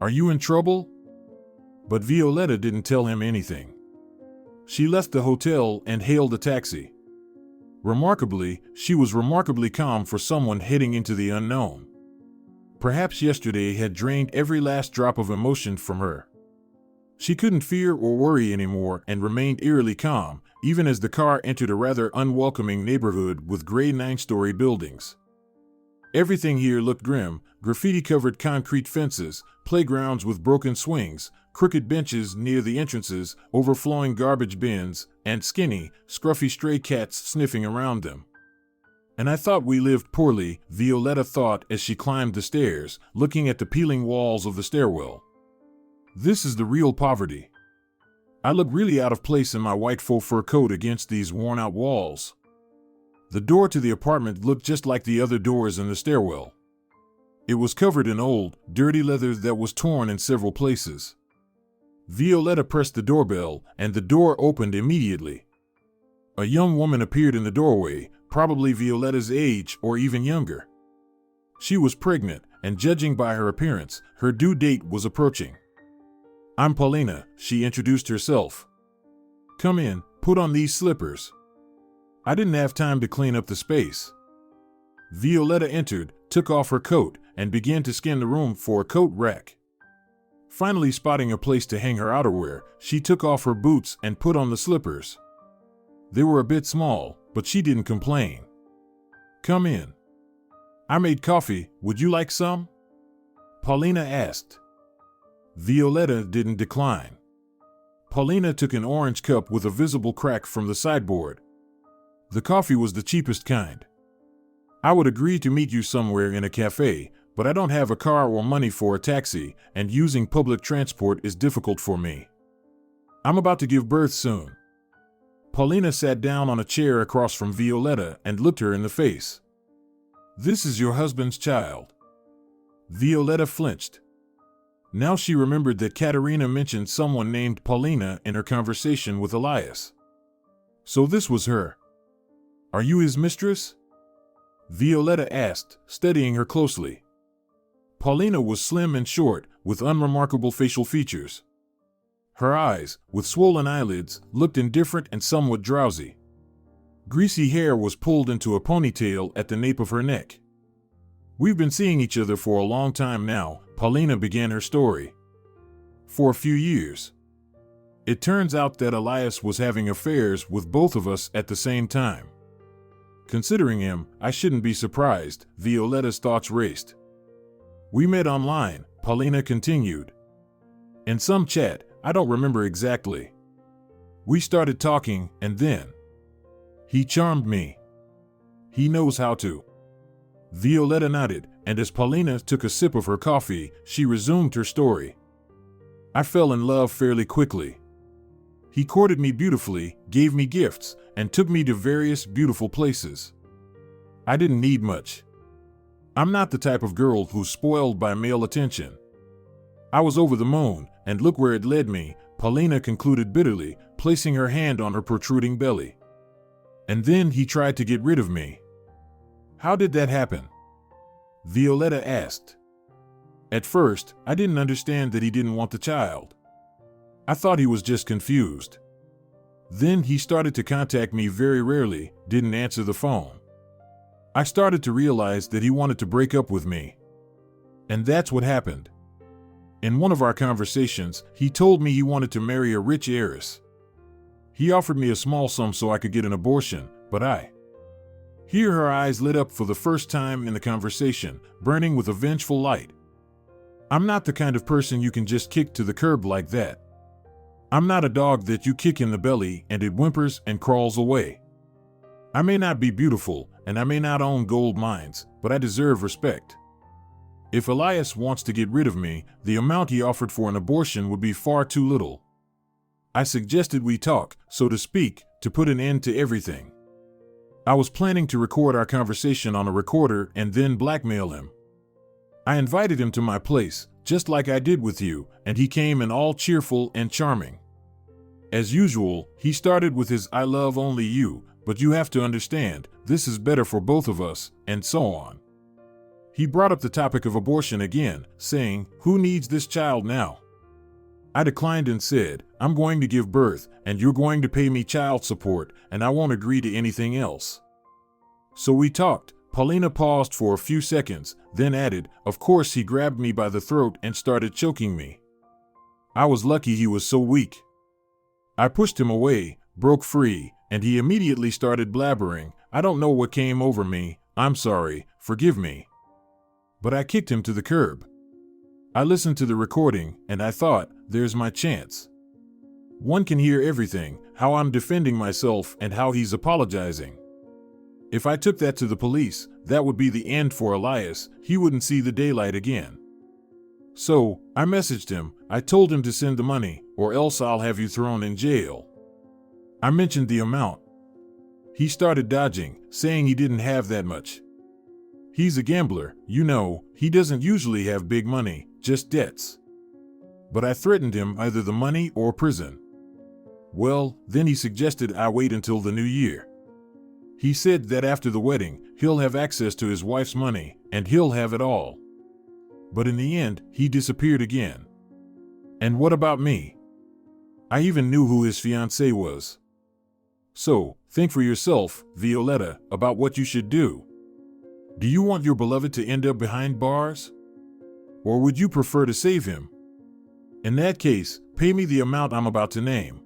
Are you in trouble? But Violeta didn't tell him anything. She left the hotel and hailed a taxi. Remarkably, she was remarkably calm for someone heading into the unknown. Perhaps yesterday had drained every last drop of emotion from her. She couldn't fear or worry anymore and remained eerily calm, even as the car entered a rather unwelcoming neighborhood with gray 9-story buildings. Everything here looked grim: graffiti-covered concrete fences, playgrounds with broken swings, crooked benches near the entrances, overflowing garbage bins, and skinny, scruffy stray cats sniffing around them. And I thought we lived poorly, Violeta thought as she climbed the stairs, looking at the peeling walls of the stairwell. This is the real poverty. I look really out of place in my white faux fur coat against these worn-out walls. The door to the apartment looked just like the other doors in the stairwell. It was covered in old, dirty leather that was torn in several places. Violeta pressed the doorbell, and the door opened immediately. A young woman appeared in the doorway, probably Violeta's age or even younger. She was pregnant, and judging by her appearance, her due date was approaching. I'm Paulina, she introduced herself. Come in, put on these slippers. I didn't have time to clean up the space. Violeta entered, took off her coat, and began to scan the room for a coat rack. Finally spotting a place to hang her outerwear, she took off her boots and put on the slippers. They were a bit small, but she didn't complain. Come in. I made coffee, would you like some? Paulina asked. Violeta didn't decline. Paulina took an orange cup with a visible crack from the sideboard. The coffee was the cheapest kind. I would agree to meet you somewhere in a cafe, but I don't have a car or money for a taxi, and using public transport is difficult for me. I'm about to give birth soon. Paulina sat down on a chair across from Violeta and looked her in the face. This is your husband's child. Violeta flinched. Now she remembered that Katerina mentioned someone named Paulina in her conversation with Elias. So this was her. Are you his mistress? Violeta asked, studying her closely. Paulina was slim and short, with unremarkable facial features. Her eyes, with swollen eyelids, looked indifferent and somewhat drowsy. Greasy hair was pulled into a ponytail at the nape of her neck. We've been seeing each other for a long time now, Paulina began her story. For a few years. It turns out that Elias was having affairs with both of us at the same time. Considering him, I shouldn't be surprised, Violeta's thoughts raced. We met online, Paulina continued. In some chat, I don't remember exactly. We started talking, and then he charmed me. He knows how to. Violeta nodded, and as Paulina took a sip of her coffee, she resumed her story. I fell in love fairly quickly. He courted me beautifully, gave me gifts, and took me to various beautiful places. I didn't need much. I'm not the type of girl who's spoiled by male attention. I was over the moon, and look where it led me, Paulina concluded bitterly, placing her hand on her protruding belly. And then he tried to get rid of me. How did that happen? Violeta asked. At first, I didn't understand that he didn't want the child. I thought he was just confused. Then he started to contact me very rarely, didn't answer the phone. I started to realize that he wanted to break up with me. And that's what happened. In one of our conversations, he told me he wanted to marry a rich heiress. He offered me a small sum so I could get an abortion, but Here her eyes lit up for the first time in the conversation, burning with a vengeful light. I'm not the kind of person you can just kick to the curb like that. I'm not a dog that you kick in the belly and it whimpers and crawls away. I may not be beautiful, and I may not own gold mines, but I deserve respect. If Elias wants to get rid of me, the amount he offered for an abortion would be far too little. I suggested we talk, so to speak, to put an end to everything. I was planning to record our conversation on a recorder and then blackmail him. I invited him to my place, just like I did with you, and he came in all cheerful and charming. As usual, he started with his "I love only you, but you have to understand, this is better for both of us," and so on. He brought up the topic of abortion again, saying, "Who needs this child now?" I declined and said, "I'm going to give birth, and you're going to pay me child support, and I won't agree to anything else." So we talked. Paulina paused for a few seconds, then added, "Of course he grabbed me by the throat and started choking me. I was lucky he was so weak. I pushed him away, broke free, and he immediately started blabbering, 'I don't know what came over me, I'm sorry, forgive me.' But I kicked him to the curb. I listened to the recording, and I thought, there's my chance. One can hear everything, how I'm defending myself and how he's apologizing. If I took that to the police, that would be the end for Elias, he wouldn't see the daylight again. So, I messaged him, I told him to send the money, or else I'll have you thrown in jail. I mentioned the amount. He started dodging, saying he didn't have that much. He's a gambler, you know, he doesn't usually have big money, just debts. But I threatened him either the money or prison. Well, then he suggested I wait until the new year. He said that after the wedding, he'll have access to his wife's money, and he'll have it all. But in the end, he disappeared again. And what about me? I even knew who his fiancée was. So, think for yourself, Violeta, about what you should do. Do you want your beloved to end up behind bars? Or would you prefer to save him? In that case, pay me the amount I'm about to name.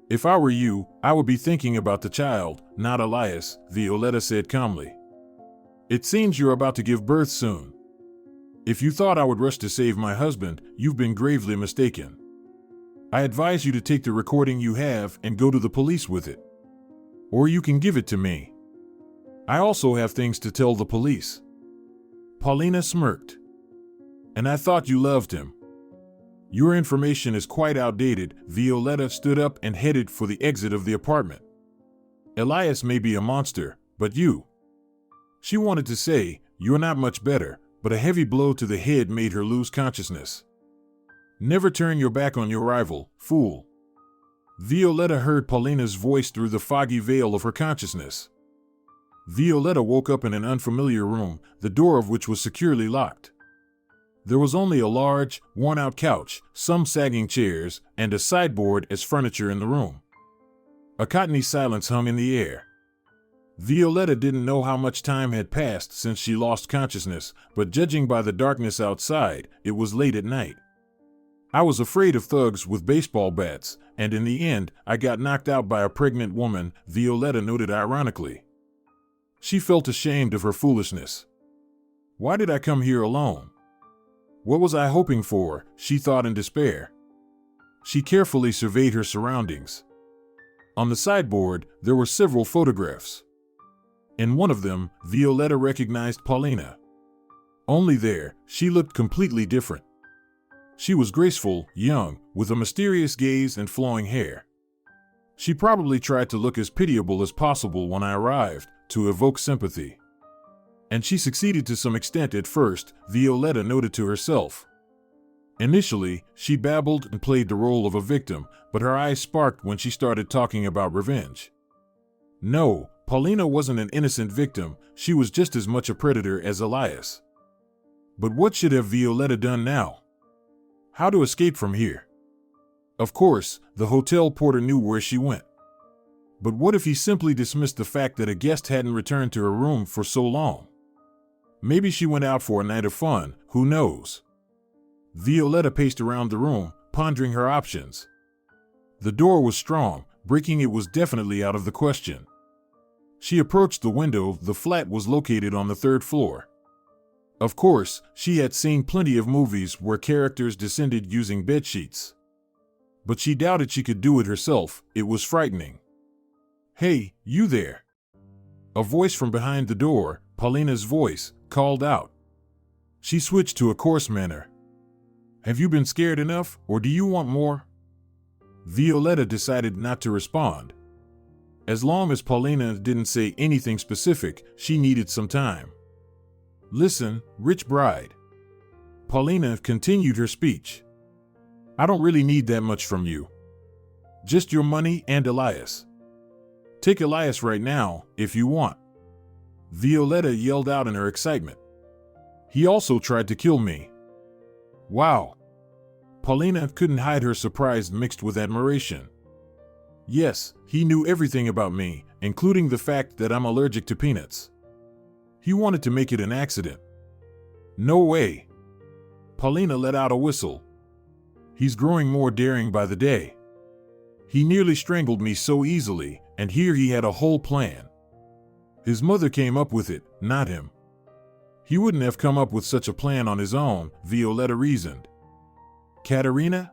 If I were you, I would be thinking about the child, not Elias, Violeta said calmly. It seems you're about to give birth soon. If you thought I would rush to save my husband, you've been gravely mistaken. I advise you to take the recording you have and go to the police with it. Or you can give it to me. I also have things to tell the police. Paulina smirked. And I thought you loved him. Your information is quite outdated. Violeta stood up and headed for the exit of the apartment. Elias may be a monster, but you. She wanted to say, you're not much better, but a heavy blow to the head made her lose consciousness. Never turn your back on your rival, fool. Violeta heard Paulina's voice through the foggy veil of her consciousness. Violeta woke up in an unfamiliar room, the door of which was securely locked. There was only a large, worn-out couch, some sagging chairs, and a sideboard as furniture in the room. A cottony silence hung in the air. Violeta didn't know how much time had passed since she lost consciousness, but judging by the darkness outside, it was late at night. I was afraid of thugs with baseball bats, and in the end, I got knocked out by a pregnant woman, Violeta noted ironically. She felt ashamed of her foolishness. Why did I come here alone? What was I hoping for? She thought in despair. She carefully surveyed her surroundings. On the sideboard, there were several photographs. In one of them, Violeta recognized Paulina. Only there, she looked completely different. She was graceful, young, with a mysterious gaze and flowing hair. She probably tried to look as pitiable as possible when I arrived, to evoke sympathy. And she succeeded to some extent at first, Violeta noted to herself. Initially, she babbled and played the role of a victim, but her eyes sparked when she started talking about revenge. No, Paulina wasn't an innocent victim, she was just as much a predator as Elias. But what should have Violeta done now? How to escape from here? Of course, the hotel porter knew where she went. But what if he simply dismissed the fact that a guest hadn't returned to her room for so long? Maybe she went out for a night of fun, who knows? Violeta paced around the room, pondering her options. The door was strong, breaking it was definitely out of the question. She approached the window. The flat was located on the 3rd floor. Of course, she had seen plenty of movies where characters descended using bedsheets. But she doubted she could do it herself. It was frightening. "Hey, you there!" A voice from behind the door, Paulina's voice, called out. She switched to a coarse manner. "Have you been scared enough, or do you want more?" Violeta decided not to respond. As long as Paulina didn't say anything specific, she needed some time. "Listen, rich bride." Paulina continued her speech. "I don't really need that much from you. Just your money and Elias. Take Elias right now, if you want." Violeta yelled out in her excitement. "He also tried to kill me." Wow. Paulina couldn't hide her surprise mixed with admiration. "Yes, he knew everything about me, including the fact that I'm allergic to peanuts. He wanted to make it an accident." "No way." Paulina let out a whistle. "He's growing more daring by the day. He nearly strangled me so easily, and here he had a whole plan. His mother came up with it, not him. He wouldn't have come up with such a plan on his own," Violeta reasoned. "Katerina?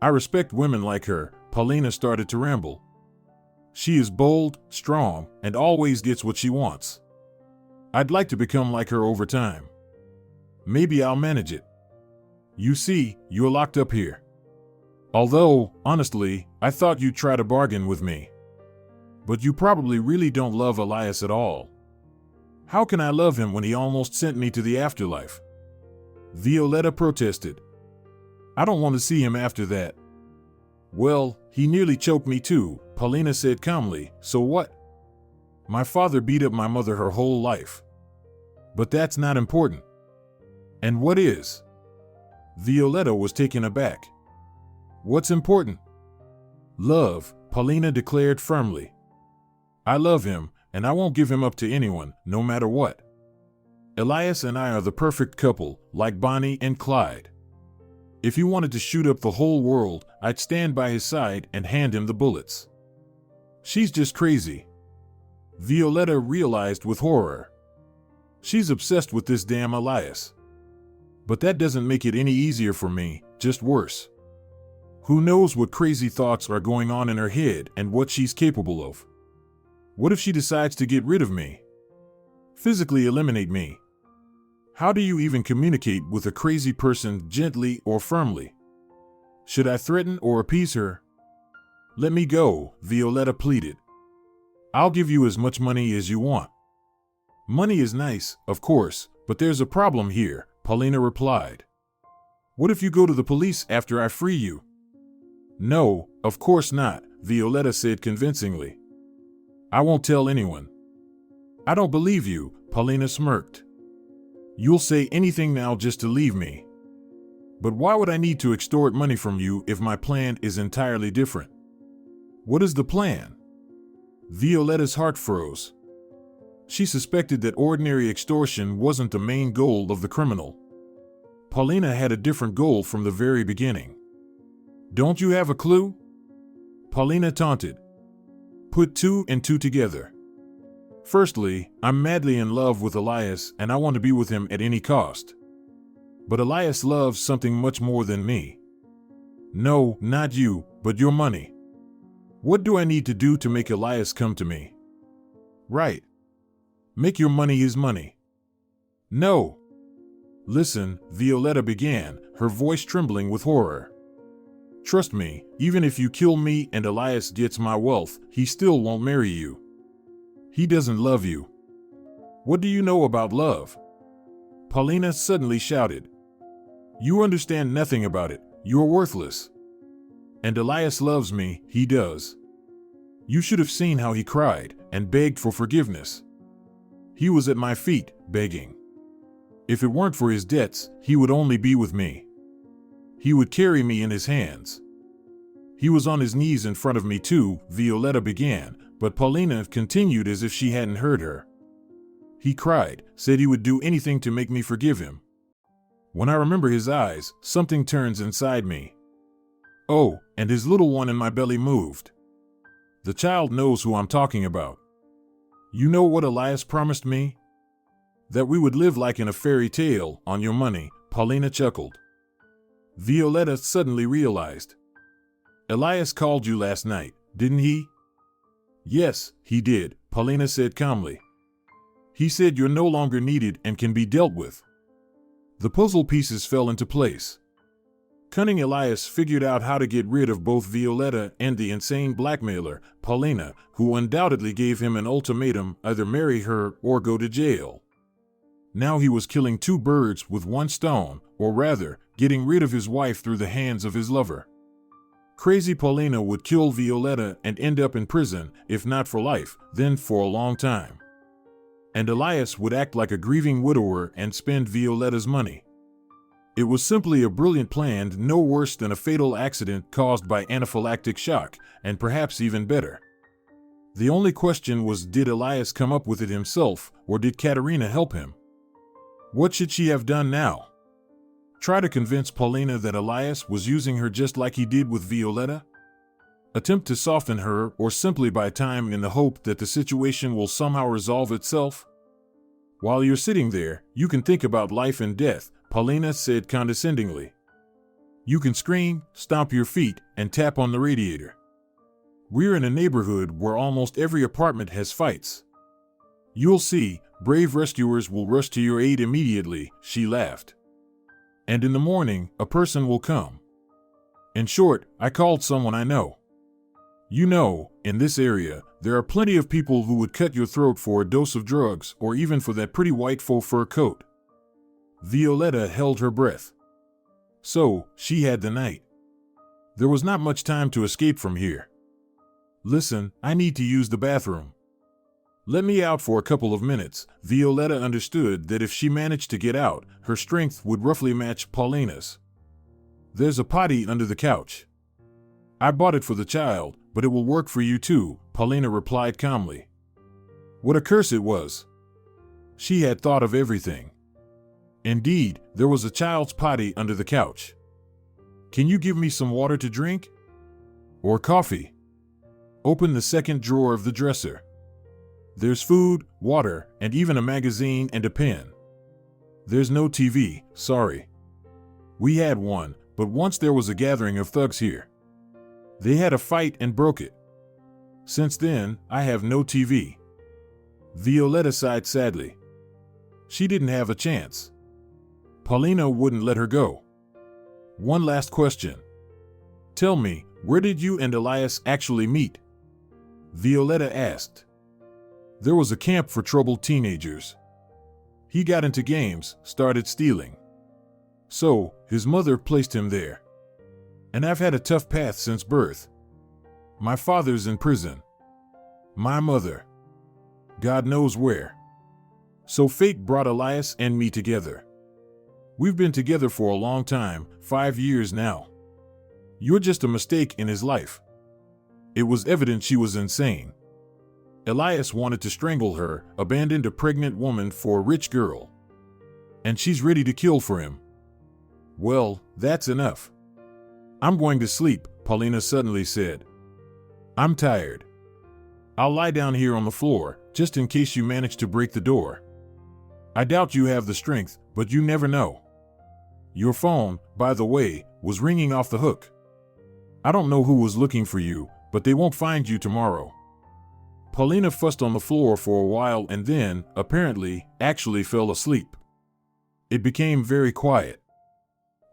I respect women like her," Paulina started to ramble. "She is bold, strong, and always gets what she wants. I'd like to become like her over time. Maybe I'll manage it. You see, you're locked up here. Although, honestly, I thought you'd try to bargain with me. But you probably really don't love Elias at all. How can I love him when he almost sent me to the afterlife?" Violeta protested. "I don't want to see him after that." "Well, he nearly choked me too," Paulina said calmly, "so what? My father beat up my mother her whole life. But that's not important." "And what is?" Violeta was taken aback. "What's important?" "Love," Paulina declared firmly. "I love him, and I won't give him up to anyone, no matter what. Elias and I are the perfect couple, like Bonnie and Clyde. If he wanted to shoot up the whole world, I'd stand by his side and hand him the bullets. She's just crazy." Violeta realized with horror. She's obsessed with this damn Elias. But that doesn't make it any easier for me, just worse. Who knows what crazy thoughts are going on in her head and what she's capable of? What if she decides to get rid of me? Physically eliminate me? How do you even communicate with a crazy person gently or firmly? Should I threaten or appease her? "Let me go," Violeta pleaded. "I'll give you as much money as you want." "Money is nice, of course, but there's a problem here," Paulina replied. "What if you go to the police after I free you?" "No, of course not," Violeta said convincingly. "I won't tell anyone." "I don't believe you," Paulina smirked. "You'll say anything now just to leave me. But why would I need to extort money from you if my plan is entirely different?" "What is the plan?" Violeta's heart froze. She suspected that ordinary extortion wasn't the main goal of the criminal. Paulina had a different goal from the very beginning. "Don't you have a clue?" Paulina taunted. "Put two and two together. Firstly, I'm madly in love with Elias and I want to be with him at any cost. But Elias loves something much more than me. No, not you, but your money. What do I need to do to make Elias come to me?" "Right. Make your money his money." "No." "Listen," Violeta began, her voice trembling with horror. "Trust me, even if you kill me and Elias gets my wealth, he still won't marry you. He doesn't love you." "What do you know about love?" Paulina suddenly shouted. You understand nothing about it. You're worthless. And Elias loves me, he does. You should have seen how he cried and begged for forgiveness. He was at my feet, begging. If it weren't for his debts, he would only be with me. He would carry me in his hands. He was on his knees in front of me too, Violeta began, but Paulina continued as if she hadn't heard her. He cried, said he would do anything to make me forgive him. When I remember his eyes, something turns inside me. Oh, and his little one in my belly moved. The child knows who I'm talking about. You know what Elias promised me? That we would live like in a fairy tale, on your money, Paulina chuckled. Violeta suddenly realized. Elias called you last night, didn't he? Yes, he did, Paulina said calmly. He said you're no longer needed and can be dealt with. The puzzle pieces fell into place. Cunning Elias figured out how to get rid of both Violeta and the insane blackmailer, Paulina, who undoubtedly gave him an ultimatum: either marry her or go to jail. Now he was killing two birds with one stone, or rather, getting rid of his wife through the hands of his lover. Crazy Paulina would kill Violeta and end up in prison, if not for life, then for a long time. And Elias would act like a grieving widower and spend Violeta's money. It was simply a brilliant plan, no worse than a fatal accident caused by anaphylactic shock, and perhaps even better. The only question was, did Elias come up with it himself, or did Katerina help him? What should she have done now? Try to convince Paulina that Elias was using her just like he did with Violeta? Attempt to soften her, or simply buy time in the hope that the situation will somehow resolve itself? While you're sitting there, you can think about life and death, Paulina said condescendingly. You can scream, stomp your feet, and tap on the radiator. We're in a neighborhood where almost every apartment has fights. You'll see, brave rescuers will rush to your aid immediately, she laughed. And in the morning, a person will come. In short, I called someone I know. You know, in this area, there are plenty of people who would cut your throat for a dose of drugs or even for that pretty white faux fur coat. Violeta held her breath. So, she had the night. There was not much time to escape from here. Listen, I need to use the bathroom. Let me out for a couple of minutes. Violeta understood that if she managed to get out, her strength would roughly match Paulina's. There's a potty under the couch. I bought it for the child, but it will work for you too, Paulina replied calmly. What a curse it was. She had thought of everything. Indeed, there was a child's potty under the couch. Can you give me some water to drink? Or coffee? Open the second drawer of the dresser. There's food, water, and even a magazine and a pen. There's no TV, sorry. We had one, but once there was a gathering of thugs here. They had a fight and broke it. Since then, I have no TV. Violeta sighed sadly. She didn't have a chance. Paulina wouldn't let her go. One last question. Tell me, where did you and Elias actually meet? Violeta asked. There was a camp for troubled teenagers. He got into games, started stealing. So, his mother placed him there. And I've had a tough path since birth. My father's in prison. My mother. God knows where. So fate brought Elias and me together. We've been together for a long time, 5 years now. You're just a mistake in his life. It was evident she was insane. Elias wanted to strangle her, abandoned a pregnant woman for a rich girl. And she's ready to kill for him. Well, that's enough. I'm going to sleep, Paulina suddenly said. I'm tired. I'll lie down here on the floor, just in case you manage to break the door. I doubt you have the strength, but you never know. Your phone, by the way, was ringing off the hook. I don't know who was looking for you, but they won't find you tomorrow. Paulina fussed on the floor for a while and then, apparently, actually fell asleep. It became very quiet.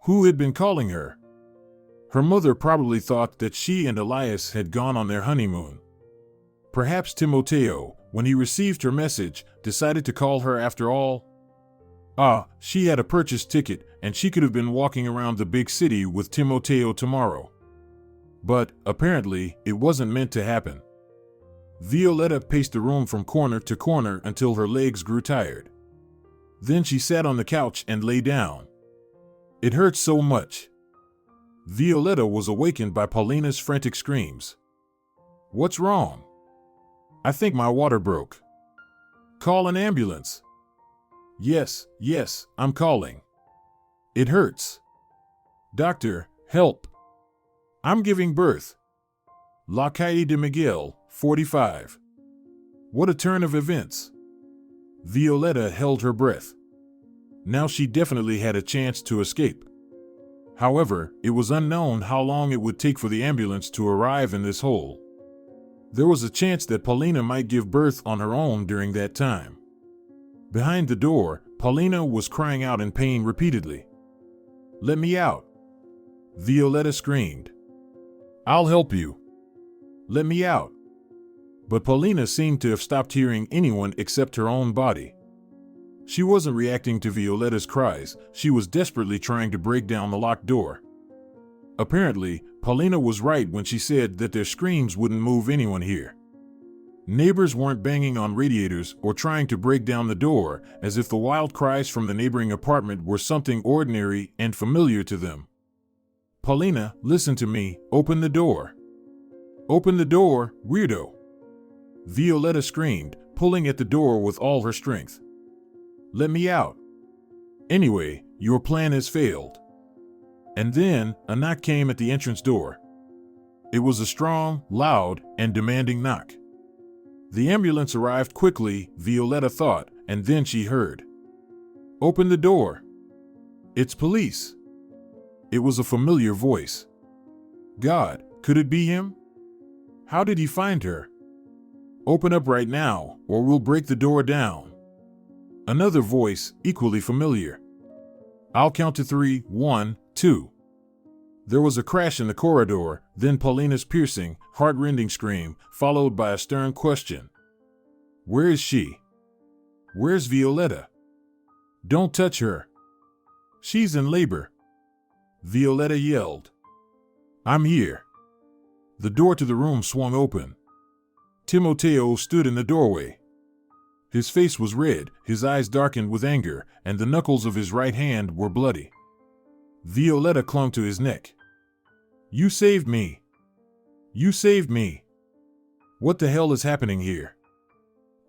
Who had been calling her? Her mother probably thought that she and Elias had gone on their honeymoon. Perhaps Timoteo, when he received her message, decided to call her after all. She had a purchase ticket and she could have been walking around the big city with Timoteo tomorrow. But, apparently, it wasn't meant to happen. Violeta paced the room from corner to corner until her legs grew tired. Then she sat on the couch and lay down. It hurt so much. Violeta was awakened by Paulina's frantic screams. "What's wrong?" "I think my water broke." "Call an ambulance." Yes, I'm calling." "It hurts." "Doctor, help. I'm giving birth." La Calle de Miguel, 45. What a turn of events. Violeta held her breath. Now she definitely had a chance to escape. However, it was unknown how long it would take for the ambulance to arrive in this hole. There was a chance that Paulina might give birth on her own during that time. Behind the door, Paulina was crying out in pain repeatedly. "Let me out!" Violeta screamed. "I'll help you. Let me out." But Paulina seemed to have stopped hearing anyone except her own body. She wasn't reacting to Violeta's cries, she was desperately trying to break down the locked door. Apparently, Paulina was right when she said that their screams wouldn't move anyone here. Neighbors weren't banging on radiators or trying to break down the door, as if the wild cries from the neighboring apartment were something ordinary and familiar to them. "Paulina, listen to me, open the door." "Open the door, weirdo!" Violeta screamed, pulling at the door with all her strength. "Let me out. Anyway, your plan has failed." And then, a knock came at the entrance door. It was a strong, loud, and demanding knock. The ambulance arrived quickly, Violeta thought, and then she heard. "Open the door. It's police." It was a familiar voice. God, could it be him? How did he find her? "Open up right now, or we'll break the door down." Another voice, equally familiar. "I'll count to 3, 1, 2. There was a crash in the corridor, then Paulina's piercing, heart-rending scream, followed by a stern question. "Where is she? Where's Violeta? Don't touch her. She's in labor." Violeta yelled. "I'm here." The door to the room swung open. Timoteo stood in the doorway. His face was red, his eyes darkened with anger, and the knuckles of his right hand were bloody. Violeta clung to his neck. "You saved me. You saved me. What the hell is happening here?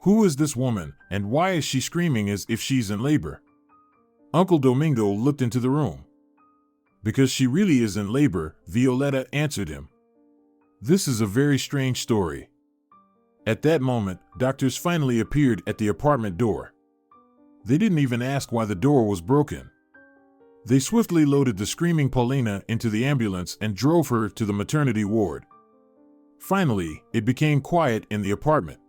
Who is this woman, and why is she screaming as if she's in labor?" Uncle Domingo looked into the room. "Because she really is in labor," Violeta answered him. "This is a very strange story." At that moment, doctors finally appeared at the apartment door. They didn't even ask why the door was broken. They swiftly loaded the screaming Paulina into the ambulance and drove her to the maternity ward. Finally, it became quiet in the apartment.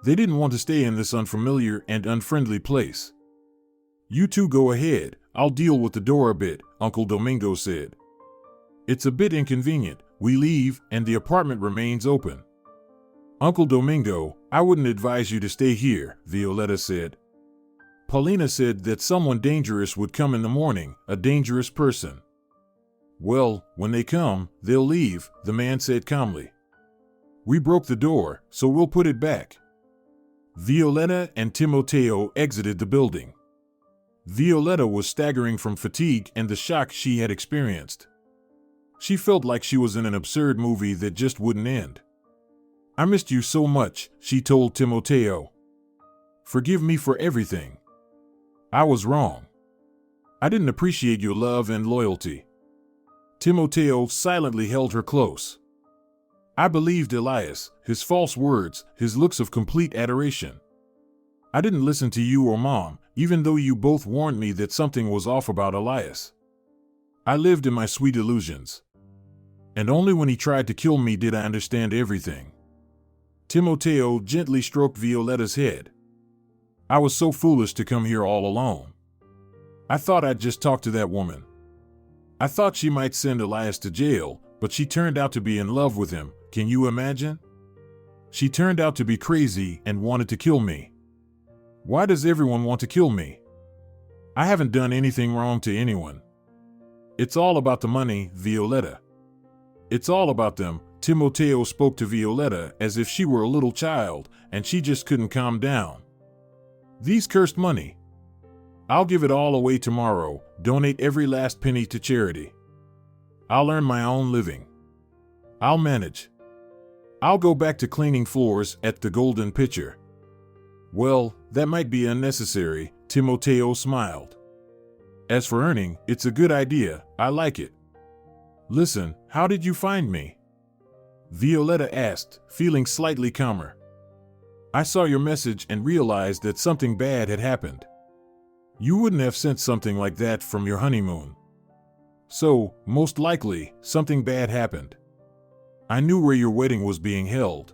They didn't want to stay in this unfamiliar and unfriendly place. "You two go ahead, I'll deal with the door a bit," Uncle Domingo said. "It's a bit inconvenient. We leave, and the apartment remains open." "Uncle Domingo, I wouldn't advise you to stay here," Violeta said. "Paulina said that someone dangerous would come in the morning, a dangerous person." "Well, when they come, they'll leave," the man said calmly. "We broke the door, so we'll put it back." Violeta and Timoteo exited the building. Violeta was staggering from fatigue and the shock she had experienced. She felt like she was in an absurd movie that just wouldn't end. "I missed you so much," she told Timoteo. "Forgive me for everything. I was wrong. I didn't appreciate your love and loyalty." Timoteo silently held her close. "I believed Elias, his false words, his looks of complete adoration. I didn't listen to you or Mom, even though you both warned me that something was off about Elias. I lived in my sweet illusions. And only when he tried to kill me did I understand everything." Timoteo gently stroked Violeta's head. "I was so foolish to come here all alone. I thought I'd just talk to that woman. I thought she might send Elias to jail, but she turned out to be in love with him. Can you imagine? She turned out to be crazy and wanted to kill me. Why does everyone want to kill me? I haven't done anything wrong to anyone. It's all about the money, Violeta. It's all about them. Timoteo spoke to Violeta as if she were a little child, and she just couldn't calm down. These cursed money. I'll give it all away tomorrow, donate every last penny to charity. I'll earn my own living. I'll manage. I'll go back to cleaning floors at the Golden Pitcher. Well, that might be unnecessary, Timoteo smiled. As for earning, it's a good idea, I like it. Listen, how did you find me? Violeta asked, feeling slightly calmer. I saw your message and realized that something bad had happened. You wouldn't have sent something like that from your honeymoon. So, most likely, something bad happened. I knew where your wedding was being held.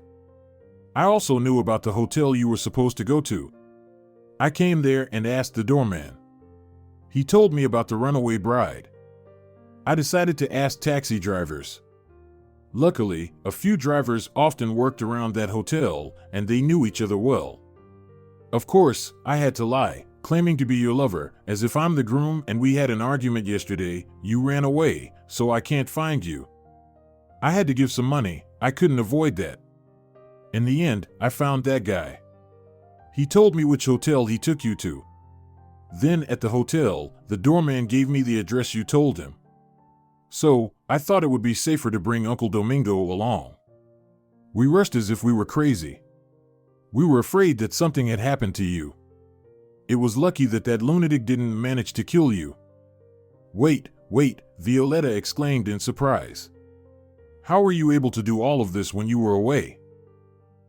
I also knew about the hotel you were supposed to go to. I came there and asked the doorman. He told me about the runaway bride. I decided to ask taxi drivers. Luckily, a few drivers often worked around that hotel, and they knew each other well. Of course, I had to lie, claiming to be your lover, as if I'm the groom and we had an argument yesterday. You ran away, so I can't find you. I had to give some money, I couldn't avoid that. In the end, I found that guy. He told me which hotel he took you to. Then, at the hotel, the doorman gave me the address you told him. So, I thought it would be safer to bring Uncle Domingo along. We rushed as if we were crazy. We were afraid that something had happened to you. It was lucky that that lunatic didn't manage to kill you. Wait, Violeta exclaimed in surprise. How were you able to do all of this when you were away?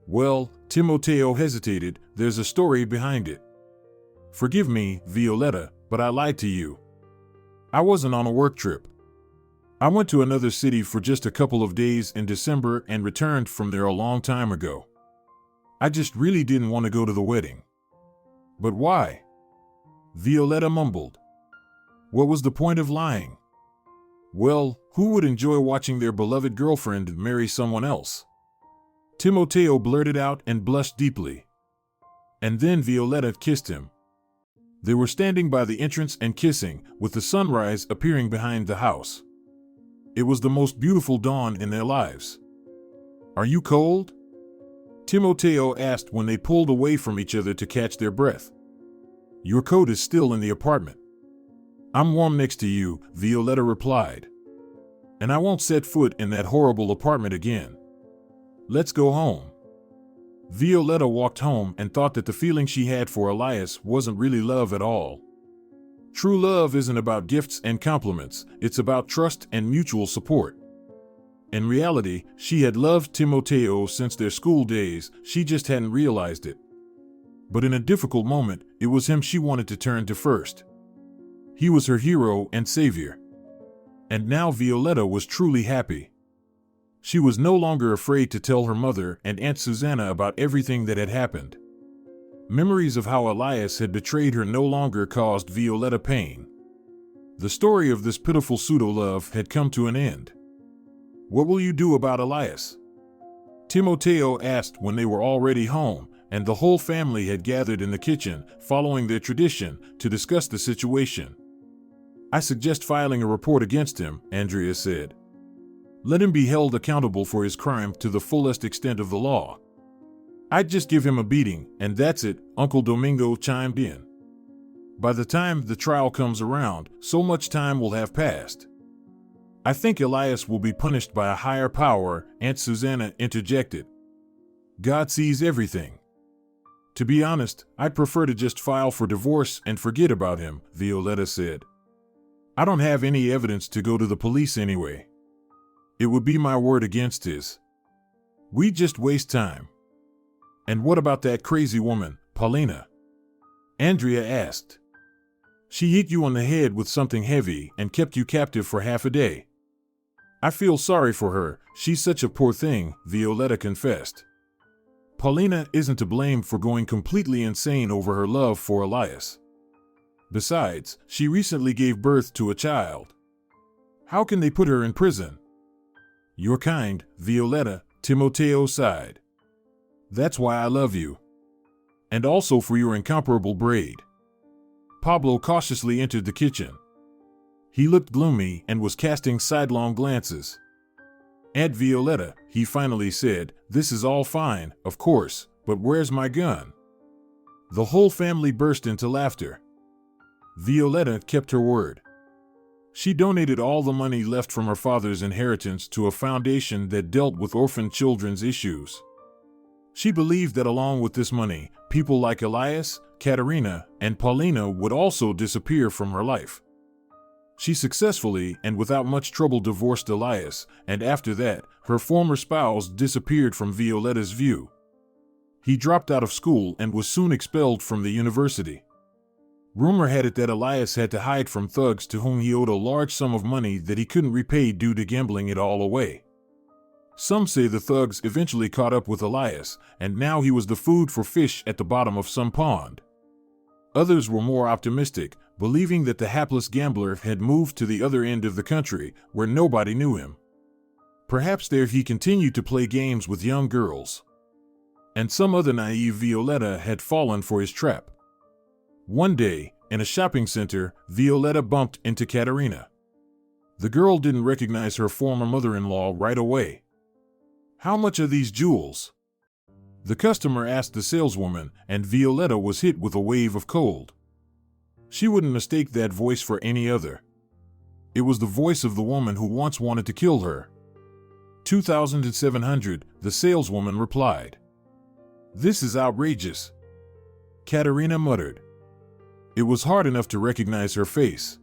Well, Timoteo hesitated, there's a story behind it. Forgive me, Violeta, but I lied to you. I wasn't on a work trip. I went to another city for just a couple of days in December and returned from there a long time ago. I just really didn't want to go to the wedding. But why? Violeta mumbled. What was the point of lying? Well, who would enjoy watching their beloved girlfriend marry someone else? Timoteo blurted out and blushed deeply. And then Violeta kissed him. They were standing by the entrance and kissing, with the sunrise appearing behind the house. It was the most beautiful dawn in their lives. Are you cold? Timoteo asked when they pulled away from each other to catch their breath. Your coat is still in the apartment. I'm warm next to you, Violeta replied. And I won't set foot in that horrible apartment again. Let's go home. Violeta walked home and thought that the feeling she had for Elias wasn't really love at all. True love isn't about gifts and compliments, it's about trust and mutual support. In reality, she had loved Timoteo since their school days, she just hadn't realized it. But in a difficult moment, it was him she wanted to turn to first. He was her hero and savior. And now Violeta was truly happy. She was no longer afraid to tell her mother and Aunt Susanna about everything that had happened. Memories of how Elias had betrayed her no longer caused Violeta pain. The story of this pitiful pseudo-love had come to an end. What will you do about Elias? Timoteo asked when they were already home, and the whole family had gathered in the kitchen, following their tradition, to discuss the situation. I suggest filing a report against him, Andrea said. Let him be held accountable for his crime to the fullest extent of the law. I'd just give him a beating, and that's it, Uncle Domingo chimed in. By the time the trial comes around, so much time will have passed. I think Elias will be punished by a higher power, Aunt Susanna interjected. God sees everything. To be honest, I'd prefer to just file for divorce and forget about him, Violeta said. I don't have any evidence to go to the police anyway. It would be my word against his. We'd just waste time. And what about that crazy woman, Paulina? Andrea asked. She hit you on the head with something heavy and kept you captive for half a day. I feel sorry for her, she's such a poor thing, Violeta confessed. Paulina isn't to blame for going completely insane over her love for Elias. Besides, she recently gave birth to a child. How can they put her in prison? You're kind, Violeta, Timoteo sighed. That's why I love you. And also for your incomparable braid. Pablo cautiously entered the kitchen. He looked gloomy and was casting sidelong glances. "Aunt Violeta," he finally said, "this is all fine, of course, but where's my gun?" The whole family burst into laughter. Violeta kept her word. She donated all the money left from her father's inheritance to a foundation that dealt with orphan children's issues. She believed that along with this money, people like Elias, Katerina, and Paulina would also disappear from her life. She successfully and without much trouble divorced Elias, and after that, her former spouse disappeared from Violeta's view. He dropped out of school and was soon expelled from the university. Rumor had it that Elias had to hide from thugs to whom he owed a large sum of money that he couldn't repay due to gambling it all away. Some say the thugs eventually caught up with Elias, and now he was the food for fish at the bottom of some pond. Others were more optimistic, believing that the hapless gambler had moved to the other end of the country, where nobody knew him. Perhaps there he continued to play games with young girls. And some other naive Violeta had fallen for his trap. One day, in a shopping center, Violeta bumped into Katerina. The girl didn't recognize her former mother-in-law right away. "How much are these jewels?" the customer asked the saleswoman, and Violeta was hit with a wave of cold. She wouldn't mistake that voice for any other. It was the voice of the woman who once wanted to kill her. 2,700, the saleswoman replied. "This is outrageous," Katerina muttered. It was hard enough to recognize her face.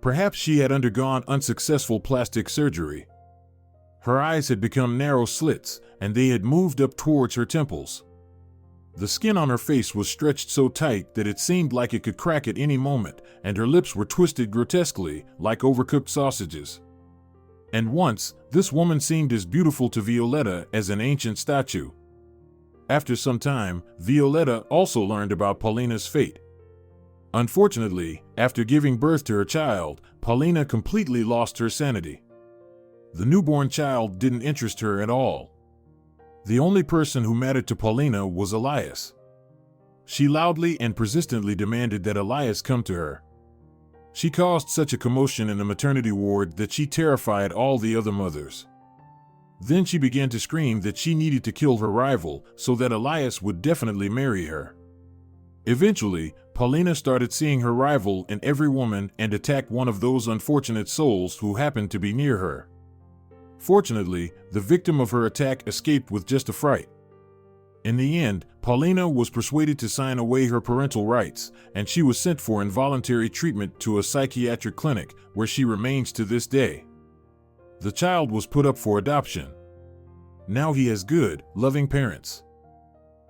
Perhaps she had undergone unsuccessful plastic surgery. Her eyes had become narrow slits, and they had moved up towards her temples. The skin on her face was stretched so tight that it seemed like it could crack at any moment, and her lips were twisted grotesquely, like overcooked sausages. And once, this woman seemed as beautiful to Violeta as an ancient statue. After some time, Violeta also learned about Paulina's fate. Unfortunately, after giving birth to her child, Paulina completely lost her sanity. The newborn child didn't interest her at all. The only person who mattered to Paulina was Elias. She loudly and persistently demanded that Elias come to her. She caused such a commotion in the maternity ward that she terrified all the other mothers. Then she began to scream that she needed to kill her rival so that Elias would definitely marry her. Eventually, Paulina started seeing her rival in every woman and attacked one of those unfortunate souls who happened to be near her. Fortunately, the victim of her attack escaped with just a fright. In the end, Paulina was persuaded to sign away her parental rights, and she was sent for involuntary treatment to a psychiatric clinic, where she remains to this day. The child was put up for adoption. Now he has good, loving parents.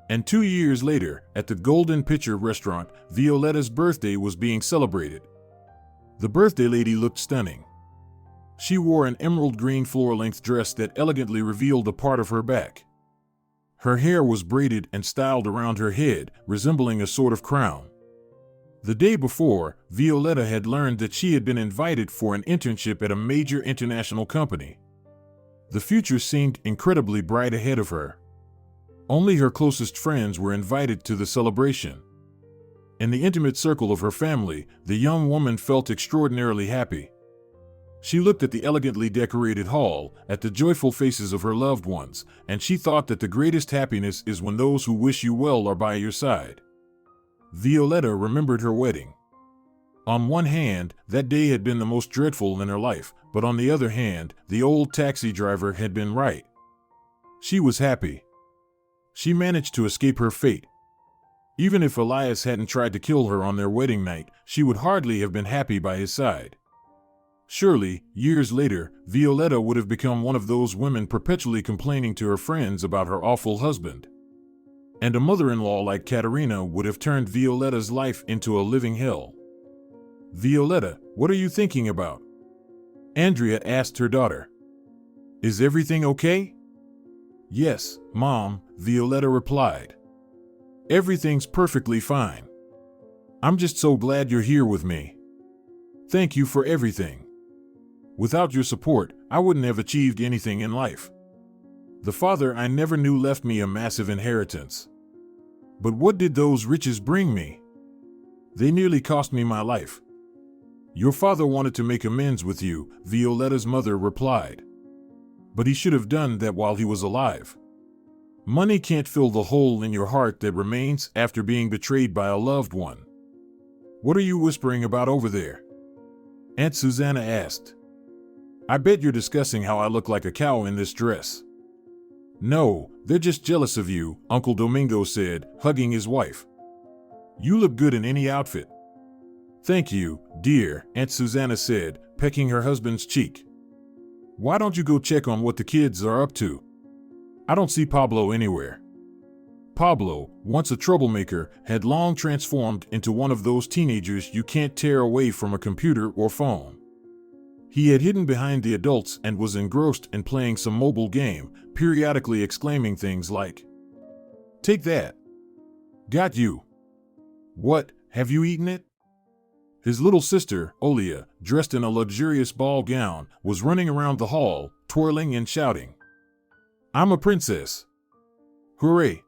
And 2 years later, at the Golden Pitcher restaurant, Violeta's birthday was being celebrated. The birthday lady looked stunning. She wore an emerald green floor-length dress that elegantly revealed a part of her back. Her hair was braided and styled around her head, resembling a sort of crown. The day before, Violeta had learned that she had been invited for an internship at a major international company. The future seemed incredibly bright ahead of her. Only her closest friends were invited to the celebration. In the intimate circle of her family, the young woman felt extraordinarily happy. She looked at the elegantly decorated hall, at the joyful faces of her loved ones, and she thought that the greatest happiness is when those who wish you well are by your side. Violeta remembered her wedding. On one hand, that day had been the most dreadful in her life, but on the other hand, the old taxi driver had been right. She was happy. She managed to escape her fate. Even if Elias hadn't tried to kill her on their wedding night, she would hardly have been happy by his side. Surely, years later, Violeta would have become one of those women perpetually complaining to her friends about her awful husband. And a mother-in-law like Katerina would have turned Violeta's life into a living hell. "Violeta, what are you thinking about?" Andrea asked her daughter. "Is everything okay?" "Yes, Mom," Violeta replied. "Everything's perfectly fine. I'm just so glad you're here with me. Thank you for everything. Without your support, I wouldn't have achieved anything in life. The father I never knew left me a massive inheritance. But what did those riches bring me? They nearly cost me my life. Your father wanted to make amends with you, Violeta's mother replied. But he should have done that while he was alive. Money can't fill the hole in your heart that remains after being betrayed by a loved one. What are you whispering about over there? Aunt Susanna asked. I bet you're discussing how I look like a cow in this dress. No, they're just jealous of you, Uncle Domingo said, hugging his wife. You look good in any outfit. Thank you, dear, Aunt Susanna said, pecking her husband's cheek. Why don't you go check on what the kids are up to? I don't see Pablo anywhere. Pablo, once a troublemaker, had long transformed into one of those teenagers you can't tear away from a computer or phone. He had hidden behind the adults and was engrossed in playing some mobile game, periodically exclaiming things like, "Take that! Got you! What, have you eaten it?" His little sister, Elias, dressed in a luxurious ball gown, was running around the hall, twirling and shouting, "I'm a princess! Hooray!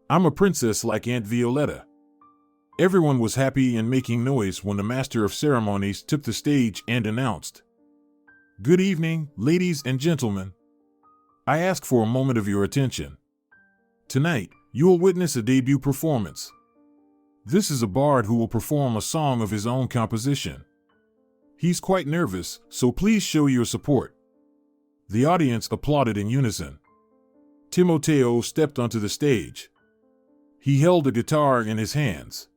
I'm a princess like Aunt Violeta." Everyone was happy and making noise when the master of ceremonies took the stage and announced, "Good evening, ladies and gentlemen. I ask for a moment of your attention. Tonight, you will witness a debut performance. This is a bard who will perform a song of his own composition. He's quite nervous, so please show your support." The audience applauded in unison. Timoteo stepped onto the stage. He held a guitar in his hands.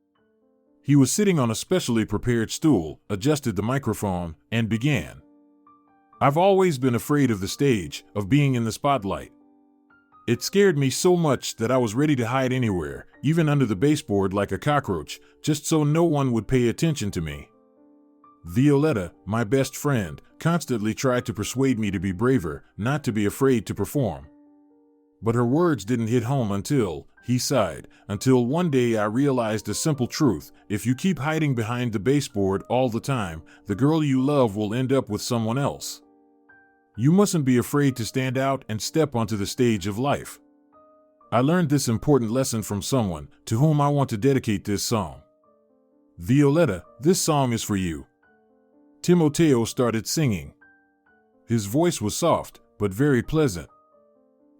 He was sitting on a specially prepared stool, adjusted the microphone, and began. I've always been afraid of the stage, of being in the spotlight. It scared me so much that I was ready to hide anywhere, even under the baseboard like a cockroach, just so no one would pay attention to me. Violeta, my best friend, constantly tried to persuade me to be braver, not to be afraid to perform. But her words didn't hit home until, he sighed, until one day I realized a simple truth: if you keep hiding behind the baseboard all the time, the girl you love will end up with someone else. You mustn't be afraid to stand out and step onto the stage of life. I learned this important lesson from someone to whom I want to dedicate this song. Violeta, this song is for you. Timoteo started singing. His voice was soft, but very pleasant.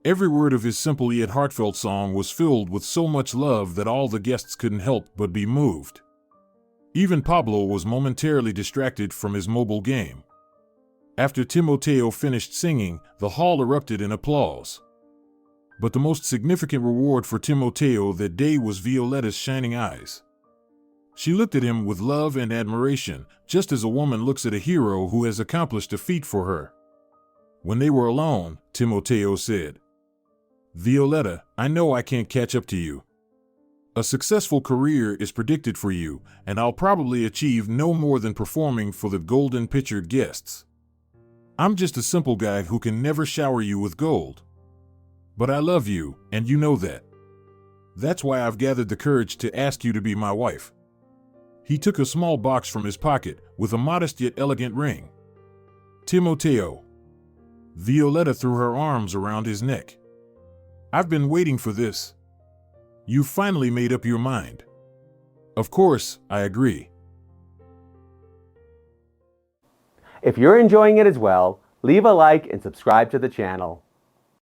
Every word of his simple yet heartfelt song was filled with so much love that all the guests couldn't help but be moved. Even Pablo was momentarily distracted from his mobile game. After Timoteo finished singing, the hall erupted in applause. But the most significant reward for Timoteo that day was Violeta's shining eyes. She looked at him with love and admiration, just as a woman looks at a hero who has accomplished a feat for her. When they were alone, Timoteo said, "Violeta, I know I can't catch up to you. A successful career is predicted for you, and I'll probably achieve no more than performing for the golden pictured guests. I'm just a simple guy who can never shower you with gold. But I love you, and you know that. That's why I've gathered the courage to ask you to be my wife." He took a small box from his pocket, with a modest yet elegant ring. "Timoteo." Violeta threw her arms around his neck. "I've been waiting for this. You've finally made up your mind." "Of course, I agree." If you're enjoying it as well, leave a like and subscribe to the channel.